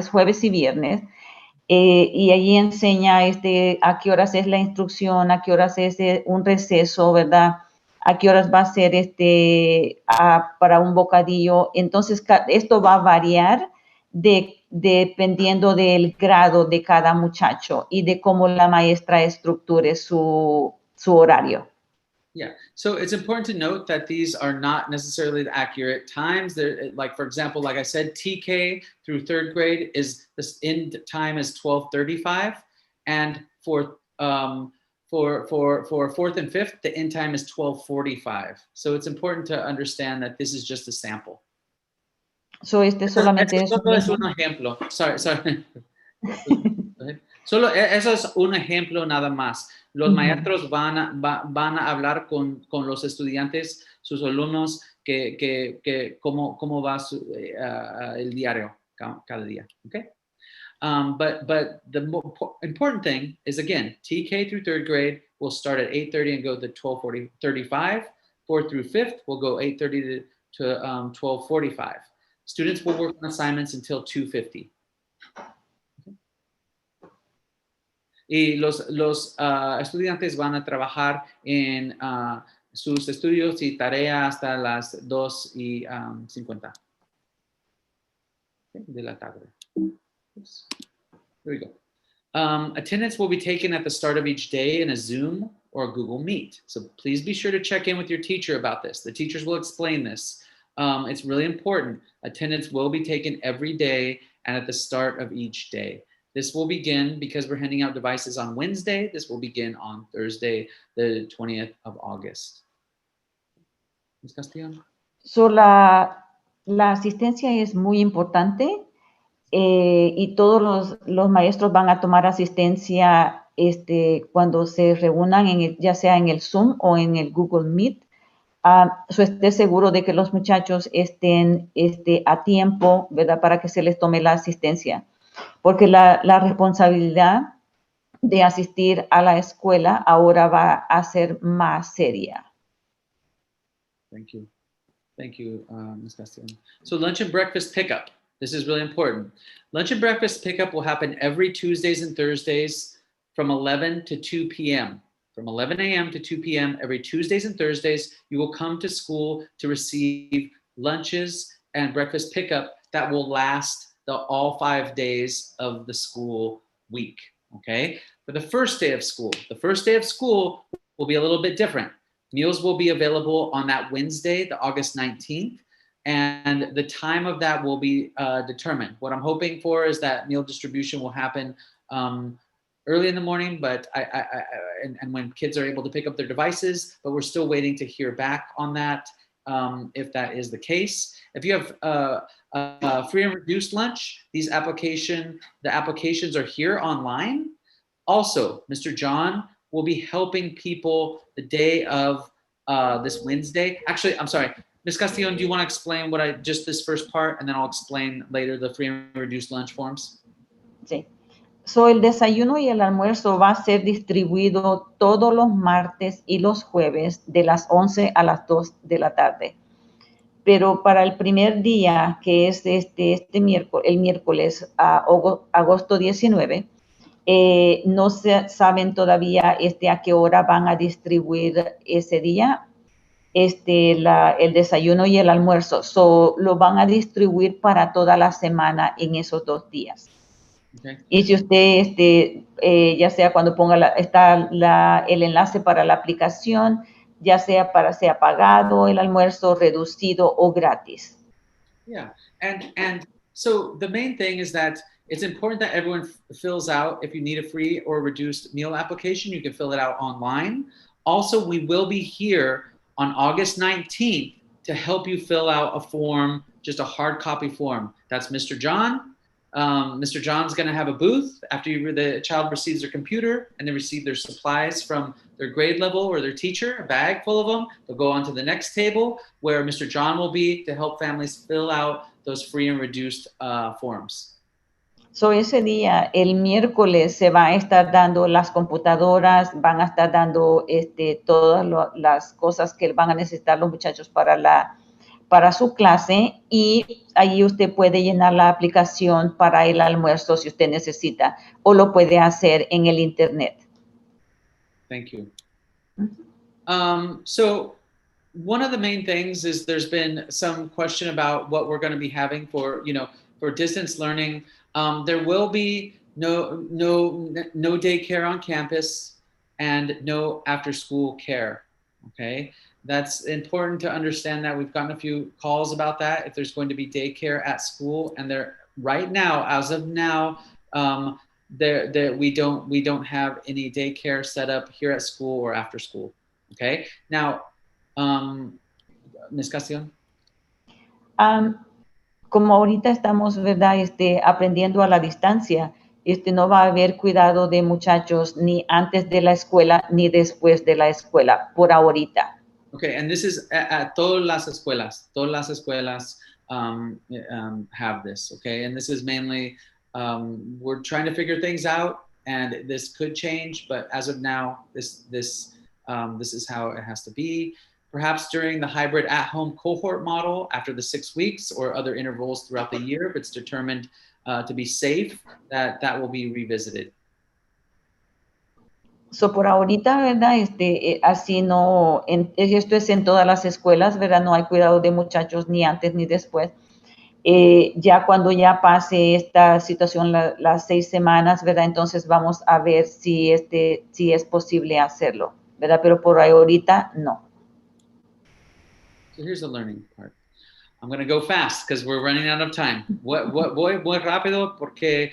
jueves y viernes. Y allí enseña a qué horas es la instrucción, a qué horas es un receso, ¿verdad? A qué horas va a ser para un bocadillo. Entonces, esto va a variar dependiendo del grado de cada muchacho y de cómo la maestra estructure su horario. Yeah, so it's important to note that these are not necessarily the accurate times. They're, like, for example, like I said, TK through 3rd grade is this end time is 12:35, and for 4th and 5th, the end time is 12:45. So it's important to understand that this is just a sample. So solamente solo es un ejemplo. Sorry. Solo eso es un ejemplo nada más. Los maestros van a hablar con los estudiantes, sus alumnos, que cómo va el diario cada día. Okay? But the important thing is, again, TK through 3rd grade will start at 8:30 and go to 12:35. 4th through 5th will go 8:30 to 12:45. Students will work on assignments until 2:50. Y los estudiantes van a trabajar en sus estudios y tareas hasta las 2:50 de la tarde. Oops. Here we go. Attendance will be taken at the start of each day in a Zoom or a Google Meet. So please be sure to check in with your teacher about this. The teachers will explain this. It's really important. Attendance will be taken every day and at the start of each day. This will begin, because we're handing out devices on Wednesday, this will begin on Thursday, the 20th of August. Ms. Castillo? So, la asistencia es muy importante y todos los maestros van a tomar asistencia cuando se reúnan, ya sea en el Zoom o en el Google Meet. So esté seguro de que los muchachos estén a tiempo, ¿verdad? Para que se les tome la asistencia. Porque la responsabilidad de asistir a la escuela ahora va a ser más seria. Thank you, Ms. Castillo. So lunch and breakfast pickup. This is really important. Lunch and breakfast pickup will happen every Tuesdays and Thursdays from 11 to 2 p.m. From 11 a.m. to 2 p.m. every Tuesdays and Thursdays, you will come to school to receive lunches and breakfast pickup that will last all 5 days of the school week, okay? For the first day of school will be a little bit different. Meals will be available on that Wednesday, the August 19th, and the time of that will be determined. What I'm hoping for is that meal distribution will happen early in the morning, but and when kids are able to pick up their devices, but we're still waiting to hear back on that. if that is the case. If you have free and reduced lunch, the applications are here online. Also, Mr. John will be helping people the day of this Wednesday. Actually, I'm sorry, Ms. Castillon, do you want to explain just this first part, and then I'll explain later the free and reduced lunch forms? Sí. So, el desayuno y el almuerzo va a ser distribuido todos los martes y los jueves de las 11 a las 2 de la tarde. Pero para el primer día, que es el miércoles, agosto 19, no saben todavía a qué hora van a distribuir ese día el desayuno y el almuerzo. So, lo van a distribuir para toda la semana en esos 2 días. Okay. Y si usted, ya sea cuando ponga el enlace para la aplicación, ya sea pagado el almuerzo, reducido o gratis. Yeah, and so the main thing is that it's important that everyone fills out. If you need a free or reduced meal application, you can fill it out online. Also, we will be here on August 19th to help you fill out a form, just a hard copy form. That's Mr. John. Mr. John's going to have a booth after the child receives their computer and they receive their supplies from their grade level or their teacher, a bag full of them. They'll go on to the next table where Mr. John will be to help families fill out those free and reduced forms. So, ese día, el miércoles, se va a estar dando las computadoras, van a estar dando todas las cosas que van a necesitar los muchachos para su clase, y ahí usted puede llenar la aplicación para el almuerzo si usted necesita, o lo puede hacer en el internet. Thank you. So one of the main things is there's been some question about what we're going to be having for distance learning. There will be no daycare on campus and no after school care. Okay. That's important to understand that. We've gotten a few calls about that. If there's going to be daycare at school, and right now, as of now, we don't have any daycare set up here at school or after school. Okay. Now, Ms. Castillon. Como ahorita estamos, ¿verdad? Aprendiendo a la distancia, no va a haber cuidado de muchachos ni antes de la escuela ni después de la escuela, por ahorita. Okay, and this is at todas las escuelas. Todas las escuelas have this, okay? And this is mainly, we're trying to figure things out, and this could change, but as of now, this is how it has to be. Perhaps during the hybrid at-home cohort model after the 6 weeks or other intervals throughout the year, if it's determined to be safe, that will be revisited. So, por ahorita, ¿verdad? Así no, esto es en todas las escuelas, ¿verdad? No hay cuidado de muchachos ni antes ni después. Ya cuando ya pase esta situación, las 6 semanas, ¿verdad? Entonces vamos a ver si es posible hacerlo, ¿verdad? Pero por ahorita, no. So here's the learning part. I'm going to go fast because we're running out of time. Voy muy rápido porque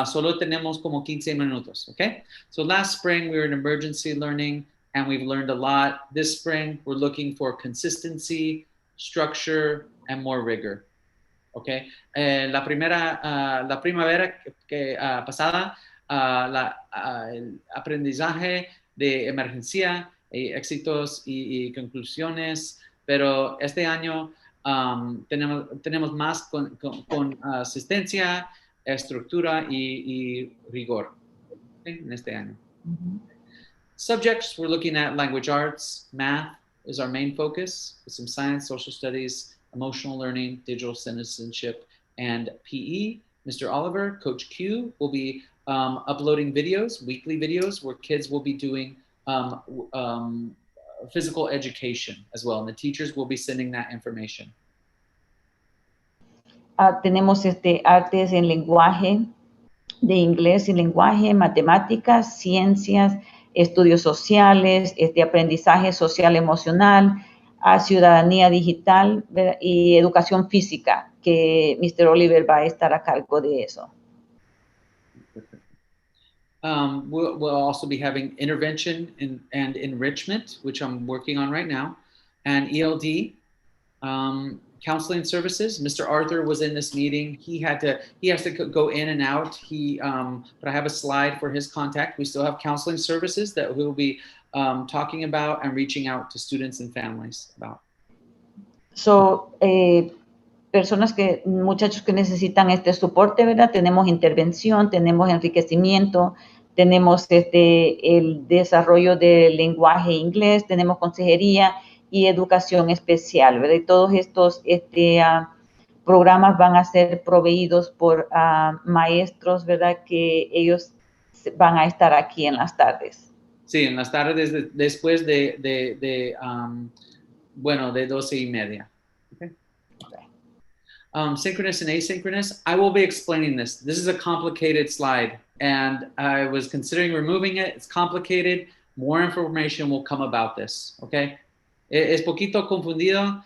solo tenemos como 15 minutos, okay? So last spring, we were in emergency learning, and we've learned a lot. This spring, we're looking for consistency, structure, and more rigor, okay? La primavera pasada, el aprendizaje de emergencia, éxitos y conclusiones, pero este año tenemos más con asistencia, estructura y rigor, okay, en este año. Subjects, we're looking at language arts, math is our main focus, with some science, social studies, emotional learning, digital citizenship, and PE. Mr. Oliver, Coach Q, will be uploading videos, weekly videos, where kids will be doing physical education as well, and the teachers will be sending that information. Tenemos artes en lenguaje, de inglés y lenguaje, matemáticas, ciencias, estudios sociales, aprendizaje social emocional, ciudadanía digital, ¿verdad? Y educación física, que Mr. Oliver va a estar a cargo de eso. We'll also be having intervention and enrichment, which I'm working on right now, and ELD, Counseling services. Mr. Arthur was in this meeting. He has to go in and out. But I have a slide for his contact. We still have counseling services that we'll be talking about and reaching out to students and families about. So, muchachos que necesitan este soporte, ¿verdad? Tenemos intervención, tenemos enriquecimiento, tenemos el desarrollo del lenguaje inglés, tenemos consejería y educación especial, ¿verdad? Y todos estos programas van a ser proveídos por maestros, ¿verdad? Que ellos van a estar aquí en las tardes. Sí, en las tardes después de 12:30. Okay. Synchronous and asynchronous, I will be explaining this. This is a complicated slide, and I was considering removing it. It's complicated. More information will come about this, okay? Es poquito confundido,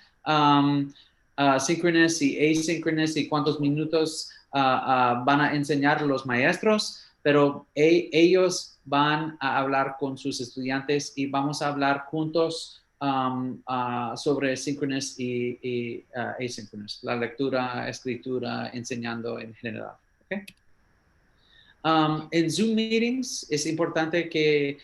synchronous y asynchronous y cuántos minutos van a enseñar los maestros, pero ellos van a hablar con sus estudiantes y vamos a hablar juntos sobre synchronous y asynchronous, la lectura, escritura, enseñando en general. Okay? En Zoom meetings es importante que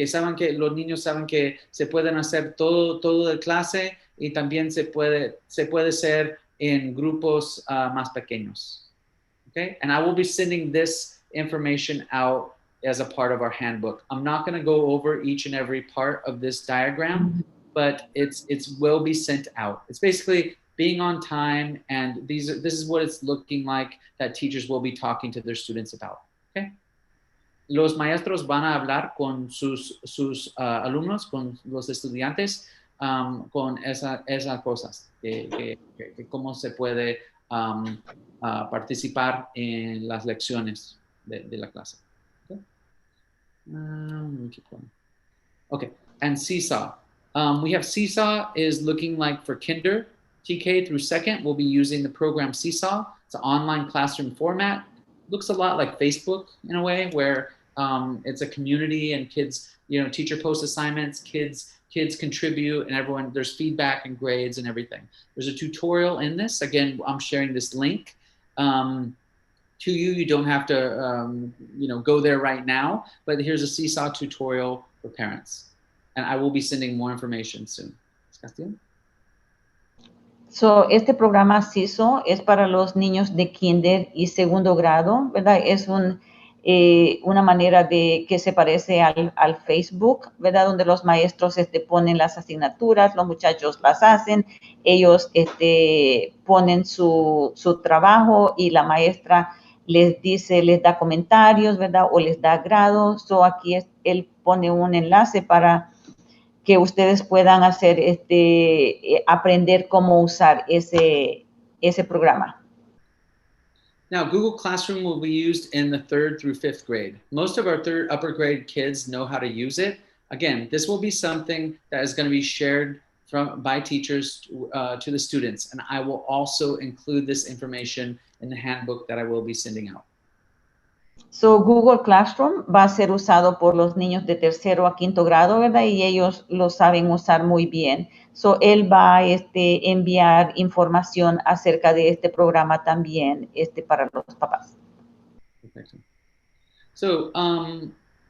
saben que los niños saben que se pueden hacer todo de clase y también se puede hacer en grupos más pequeños. Okay? And I will be sending this information out as a part of our handbook. I'm not going to go over each and every part of this diagram, but it will be sent out. It's basically being on time, and this is what it's looking like that teachers will be talking to their students about. Okay? Los maestros van a hablar con sus alumnos, con los estudiantes, con esas cosas, que cómo se puede participar en las lecciones de la clase. Okay, keep going. Okay, and Seesaw. We have Seesaw is looking like for kinder, TK through second, we'll be using the program Seesaw. It's an online classroom format. Looks a lot like Facebook in a way, where it's a community and kids, teacher post assignments, kids contribute, and there's feedback and grades and everything. There's a tutorial in this. Again, I'm sharing this link to you. You don't have to, go there right now, but here's a Seesaw tutorial for parents. And I will be sending more information soon. Castillo? So, este programa Seesaw es para los niños de kinder y segundo grado, ¿verdad? Es una manera de que se parece al Facebook, ¿verdad? Donde los maestros ponen las asignaturas, los muchachos las hacen, ellos ponen su trabajo y la maestra les da comentarios, ¿verdad? O les da grado. So, aquí él pone un enlace para que ustedes puedan hacer aprender cómo usar ese programa. Now, Google Classroom will be used in the 3rd through 5th grade. Most of our upper grade kids know how to use it. Again, this will be something that is going to be shared by teachers to the students. And I will also include this information in the handbook that I will be sending out. So, Google Classroom va a ser usado por los niños de tercero a quinto grado, ¿verdad? Y ellos lo saben usar muy bien. So, él va a enviar información acerca de este programa también para los papás. Perfect. So,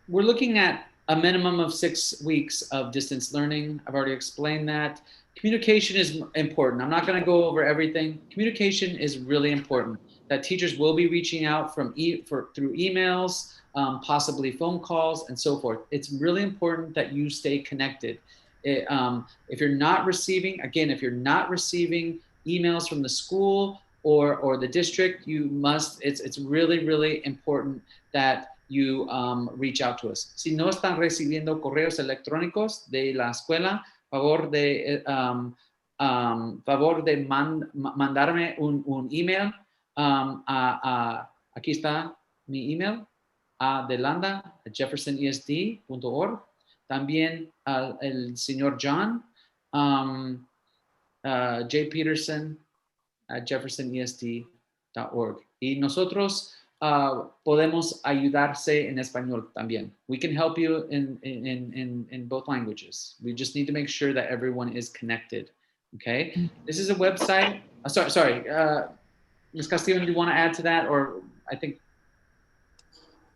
we're looking at a minimum of 6 weeks of distance learning. I've already explained that. Communication is important. I'm not going to go over everything. Communication is really important. That teachers will be reaching out through emails, possibly phone calls, and so forth. It's really important that you stay connected. If you're not receiving emails from the school or the district, it's really, really important that you reach out to us. Si no están recibiendo correos electrónicos de la escuela, favor de mandarme un email. Aquí está mi email, delanda@jeffersonesd.org. También el señor John, jpeterson@jeffersonesd.org. Y nosotros podemos ayudarse en español también. We can help you in both languages. We just need to make sure that everyone is connected. Okay. This is a website. Sorry. Ms. Castillo, do you want to add to that? Or I think.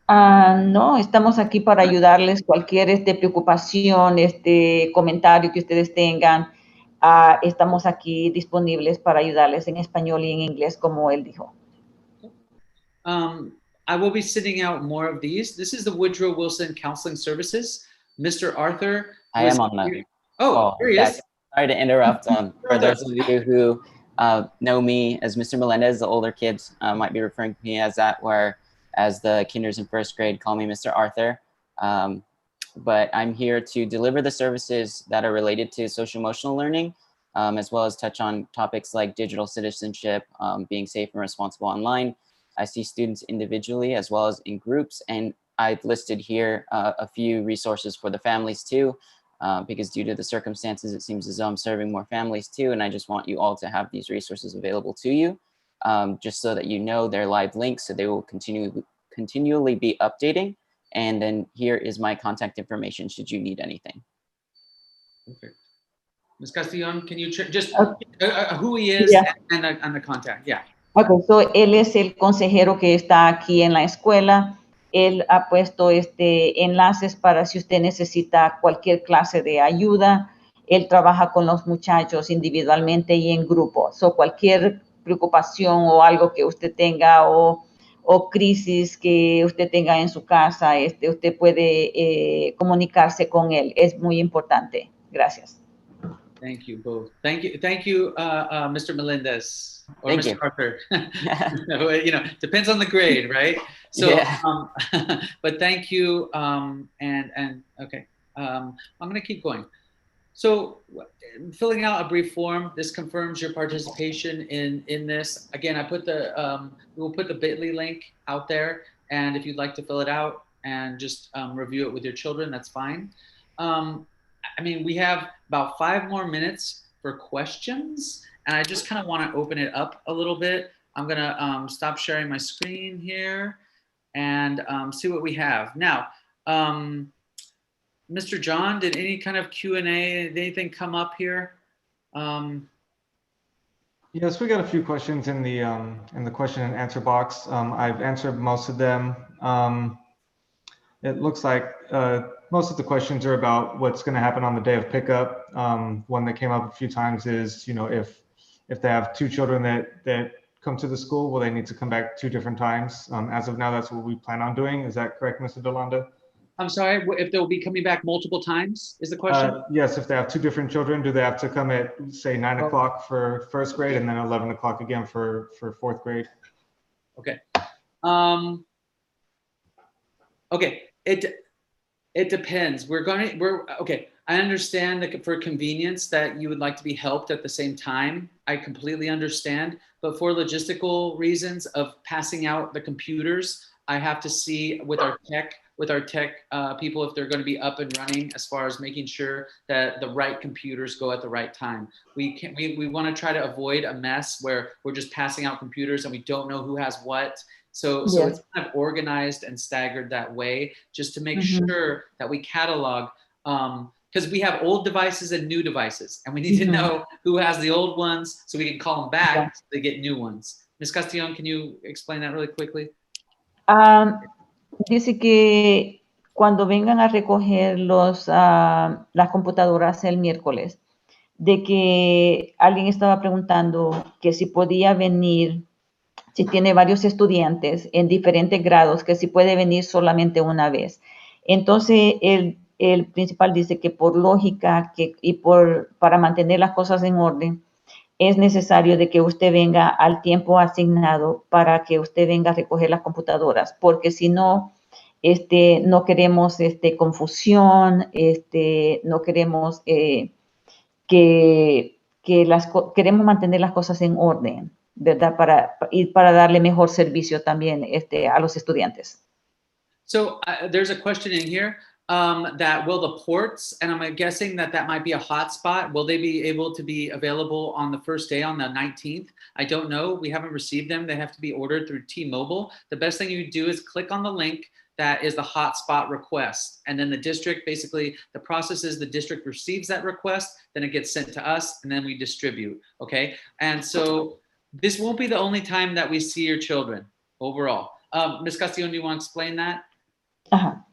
No, estamos aquí para ayudarles. Cualquier preocupación, comentario que ustedes tengan, estamos aquí disponibles para ayudarles en español y en inglés, como él dijo. I will be sending out more of these. This is the Woodrow Wilson Counseling Services. Mr. Arthur. I am on the call. There he is. Sorry to interrupt. For those of you who know me as Mr. Melendez, the older kids might be referring to me as that, whereas the kinders in first grade call me Mr. Arthur. But I'm here to deliver the services that are related to social emotional learning, as well as touch on topics like digital citizenship, being safe and responsible online. I see students individually as well as in groups, and I've listed here a few resources for the families too, because due to the circumstances, it seems as though I'm serving more families too, and I just want you all to have these resources available to you, just so that you know they're live links, so they will continually be updating. And then here is my contact information should you need anything. Perfect. Ms. Castillon, can you just who he is and the contact? Yeah. Okay, so él es el consejero que está aquí en la escuela. Él ha puesto enlaces para si usted necesita cualquier clase de ayuda. Él trabaja con los muchachos individualmente y en grupo. So cualquier preocupación o algo que usted tenga o crisis que usted tenga en su casa, usted puede comunicarse con él. Es muy importante. Gracias. Thank you both. Thank you, Mr. Melendez or Thank Mr. you. Arthur. You know, depends on the grade, right? So, yeah. But thank you. And okay, I'm going to keep going. So, filling out a brief form. This confirms your participation in this. Again, I put we will put the bit.ly link out there, and if you'd like to fill it out and just review it with your children, that's fine. I mean, we have about 5 more minutes for questions, and I just kind of want to open it up a little bit. I'm going to stop sharing my screen here and see what we have. Now, Mr. John, did any kind of Q&A, did anything come up here? Yes, we got a few questions in the question and answer box. I've answered most of them. It looks like most of the questions are about what's going to happen on the day of pickup. One that came up a few times is, you know, if they have 2 children that come to the school, will they need to come back 2 different times? As of now, that's what we plan on doing. Is that correct, Mr. Delanda? I'm sorry, if they'll be coming back multiple times is the question? Yes, if they have 2 different children, do they have to come at, say, 9 o'clock for first grade and then 11 o'clock again for 4th grade? Okay. Okay, it depends. Okay. I understand that for convenience that you would like to be helped at the same time. I completely understand, but for logistical reasons of passing out the computers, I have to see with our tech people if they're going to be up and running as far as making sure that the right computers go at the right time. We want to try to avoid a mess where we're just passing out computers and we don't know who has what. So it's kind of organized and staggered that way, just to make sure that we catalog, because we have old devices and new devices, and we need to know who has the old ones so we can call them back so they get new ones. Ms. Castillon, can you explain that really quickly? Dice que cuando vengan a recoger las computadoras el miércoles, de que alguien estaba preguntando que si podía venir, si tiene varios estudiantes en diferentes grados, que si puede venir solamente una vez. Entonces, el principal dice que por lógica para mantener las cosas en orden, es necesario de que usted venga al tiempo asignado para que usted venga a recoger las computadoras, porque si no, no queremos confusión, no queremos queremos mantener las cosas en orden, ¿verdad? Para darle mejor servicio también a los estudiantes. So there's a question in here. that will the ports, and I'm guessing that that might be a hotspot. Will they be able to be available on the first day on the 19th? I don't know. We haven't received them. They have to be ordered through T-Mobile. The best thing you do is click on the link that is the hotspot request. And then the district, basically the process is the district receives that request, then it gets sent to us, and then we distribute, okay? And so this won't be the only time that we see your children overall. Ms. Castillon, do you want to explain that? Ajá.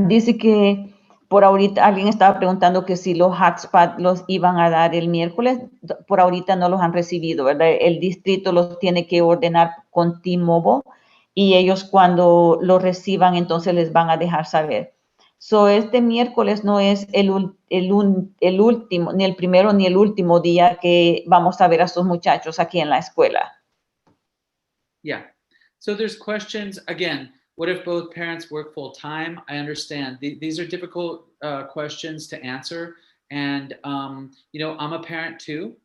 Dice que por ahorita alguien estaba preguntando que si los hotspots los iban a dar el miércoles. Por ahorita no los han recibido, ¿verdad? El distrito los tiene que ordenar con T-Mobile y ellos cuando los reciban entonces les van a dejar saber. So, este miércoles no es el último, ni el primero ni el último día que vamos a ver a sus muchachos aquí en la escuela. Yeah. So there's questions, again, what if both parents work full time? I understand. These are difficult questions to answer. And, you know, I'm a parent too.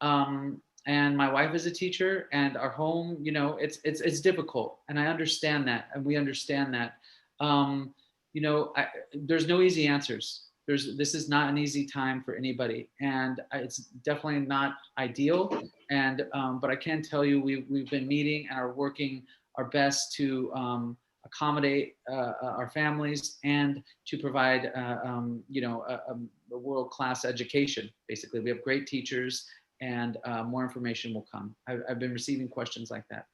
And my wife is a teacher, and our home, you know, it's difficult. And I understand that, and we understand that. You know, there's no easy answers. This is not an easy time for anybody, and it's definitely not ideal. And but I can tell you, we've been meeting and are working our best to accommodate our families and to provide, you know, a world-class education. Basically, we have great teachers, and more information will come. I've been receiving questions like that.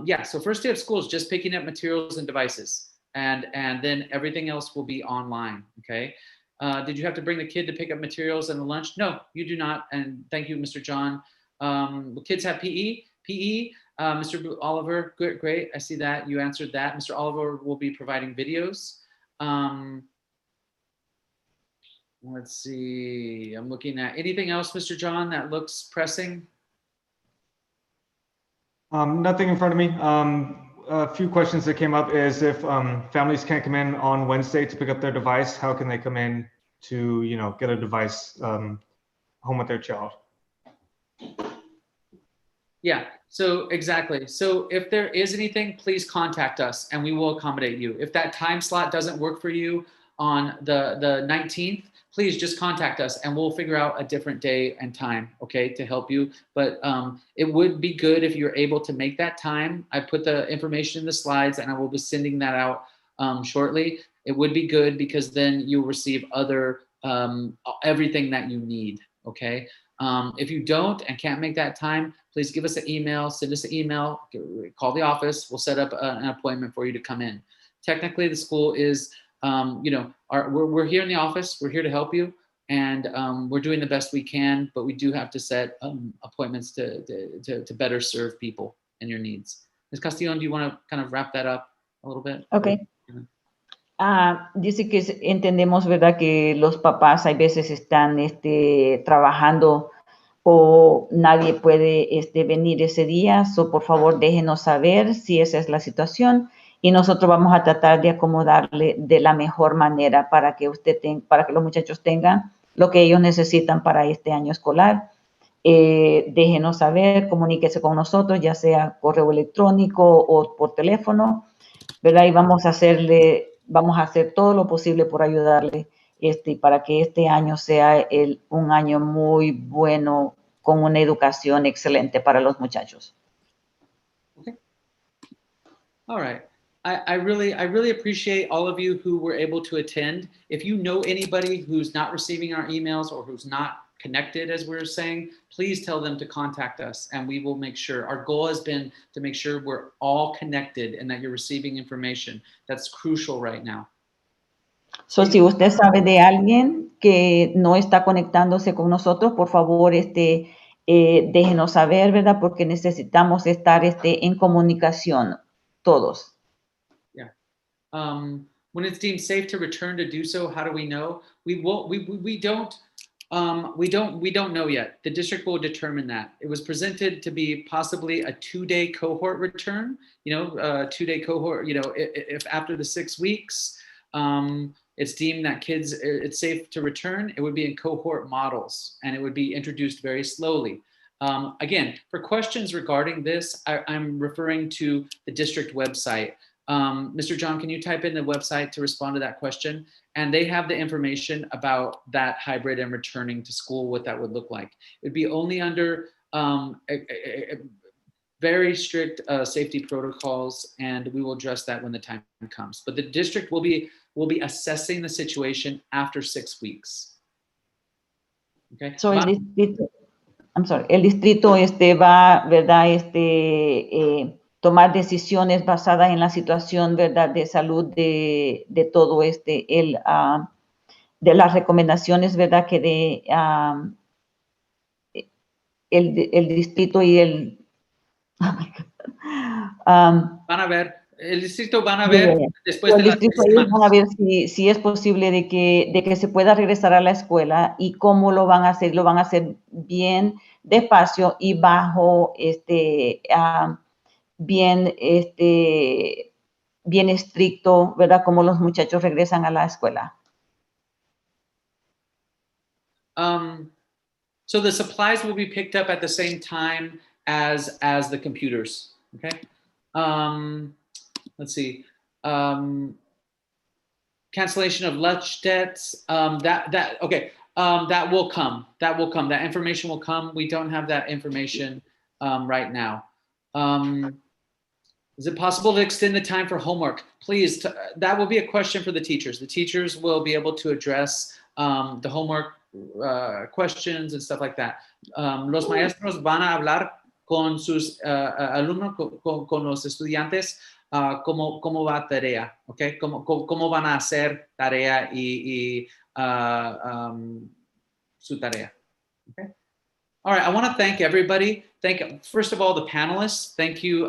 Yeah, so first day of school is just picking up materials and devices, and then everything else will be online, okay? Did you have to bring the kid to pick up materials and the lunch? No, you do not, and thank you, Mr. John. The kids have PE? PE, Mr. Oliver, great, I see that, you answered that. Mr. Oliver will be providing videos. Let's see, I'm looking at anything else, Mr. John, that looks pressing? Nothing in front of me. A few questions that came up is if families can't come in on Wednesday to pick up their device, how can they come in to, you know, get a device home with their child? Yeah, so exactly. So if there is anything, please contact us and we will accommodate you. If that time slot doesn't work for you on the 19th, please just contact us and we'll figure out a different day and time, okay, to help you. But it would be good if you're able to make that time. I put the information in the slides and I will be sending that out shortly. It would be good because then you'll receive other, everything that you need, okay? If you don't and can't make that time, please give us an email, send us an email, call the office, we'll set up an appointment for you to come in. Technically, the school is, you know, we're here in the office, we're here to help you, and we're doing the best we can, but we do have to set appointments to better serve people and your needs. Ms. Castillon, do you want to kind of wrap that up a little bit? Okay. Dice que entendemos, ¿verdad?, que los papás hay veces están trabajando o nadie puede venir ese día, so por favor déjenos saber si esa es la situación y nosotros vamos a tratar de acomodarle de la mejor manera para que para que los muchachos tengan lo que ellos necesitan para este año escolar. Déjenos saber, comuníquese con nosotros, ya sea correo electrónico o por teléfono, ¿verdad? Y vamos a hacer todo lo posible por ayudarle para que este año sea un año muy bueno con una educación excelente para los muchachos. Okay. All right. I really appreciate all of you who were able to attend. If you know anybody who's not receiving our emails or who's not connected, as we were saying, please tell them to contact us and we will make sure. Our goal has been to make sure we're all connected and that you're receiving information. That's crucial right now. So, si usted sabe de alguien que no está conectándose con nosotros, por favor, déjenos saber, ¿verdad? Porque necesitamos estar en comunicación todos. Yeah. When it's deemed safe to return to do so, how do we know? We don't know yet. The district will determine that. It was presented to be possibly a 2-day cohort return, you know, a 2-day cohort, you know, if after the 6 weeks, it's deemed that it's safe to return, it would be in cohort models and it would be introduced very slowly. Again, for questions regarding this, I'm referring to the district website. Mr. John, can you type in the website to respond to that question? And they have the information about that hybrid and returning to school, what that would look like. It'd be only under very strict safety protocols, and we will address that when the time comes. But the district will be assessing the situation after 6 weeks. Okay. So el distrito va, ¿verdad? Tomar decisiones basadas en la situación, ¿verdad? De salud de todo de las recomendaciones, ¿verdad? Que de el distrito y el van a ver, el distrito van a ver después de las 6 ellos van a semanas. ver si es posible de que se pueda regresar a la escuela y cómo lo van a hacer. Lo van a hacer bien despacio y bajo bien estricto, ¿verdad? Como los muchachos regresan a la escuela. So the supplies will be picked up at the same time as the computers. Okay. Let's see. Cancellation of lunch debts. Okay. That will come. That will come. That information will come. We don't have that information right now. Is it possible to extend the time for homework? Please, that will be a question for the teachers. The teachers will be able to address the homework questions and stuff like that. Los maestros van a hablar con sus alumnos, con los estudiantes, cómo va tarea, ¿ok? Cómo van a hacer tarea y su tarea, okay? All right, I want to thank everybody. First of all, the panelists. Thank you,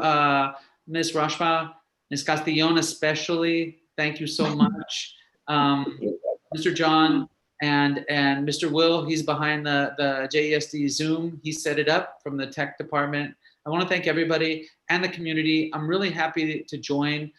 Ms. Rashma, Ms. Castellon especially. Thank you so much. Mr. John and Mr. Will, he's behind the JESD Zoom. He set it up from the tech department. I want to thank everybody and the community. I'm really happy to join.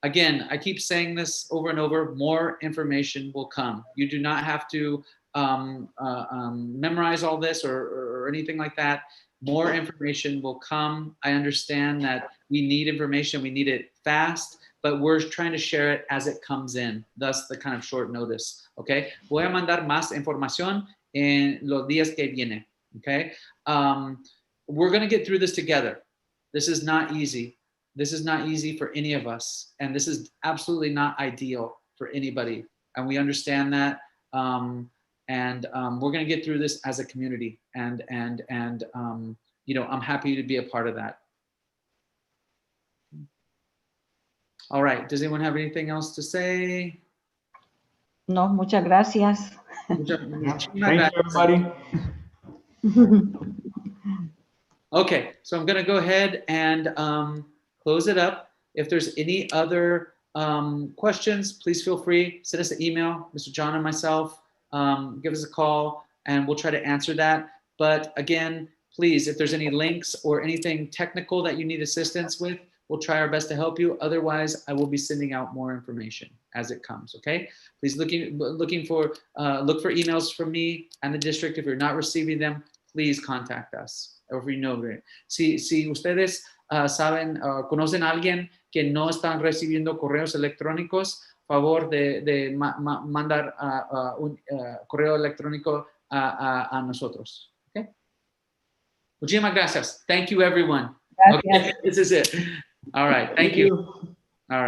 Again, I keep saying this over and over, more information will come. You do not have to memorize all this or anything like that. More information will come. I understand that we need information, we need it fast, but we're trying to share it as it comes in. Thus the kind of short notice, okay? Voy a mandar más información en los días que viene, okay? We're gonna get through this together. This is not easy. This is not easy for any of us. And this is absolutely not ideal for anybody. And we understand that. We're going to get through this as a community, and you know, I'm happy to be a part of that. All right. Does anyone have anything else to say? No, muchas gracias. Thank you, everybody. Okay, so I'm going to go ahead and close it up. If there's any other questions, please feel free, send us an email, Mr. John and myself. Give us a call and we'll try to answer that. But again, please, if there's any links or anything technical that you need assistance with, we'll try our best to help you. Otherwise, I will be sending out more information as it comes, okay? Please look for emails from me and the district. If you're not receiving them, please contact us. Or if you know, si ustedes saben, conocen a alguien que no están recibiendo correos electrónicos, favor de mandar un correo electrónico a nosotros. Okay? Muchísimas gracias. Thank you, everyone. Gracias. Okay, this is it. All right. Thank you.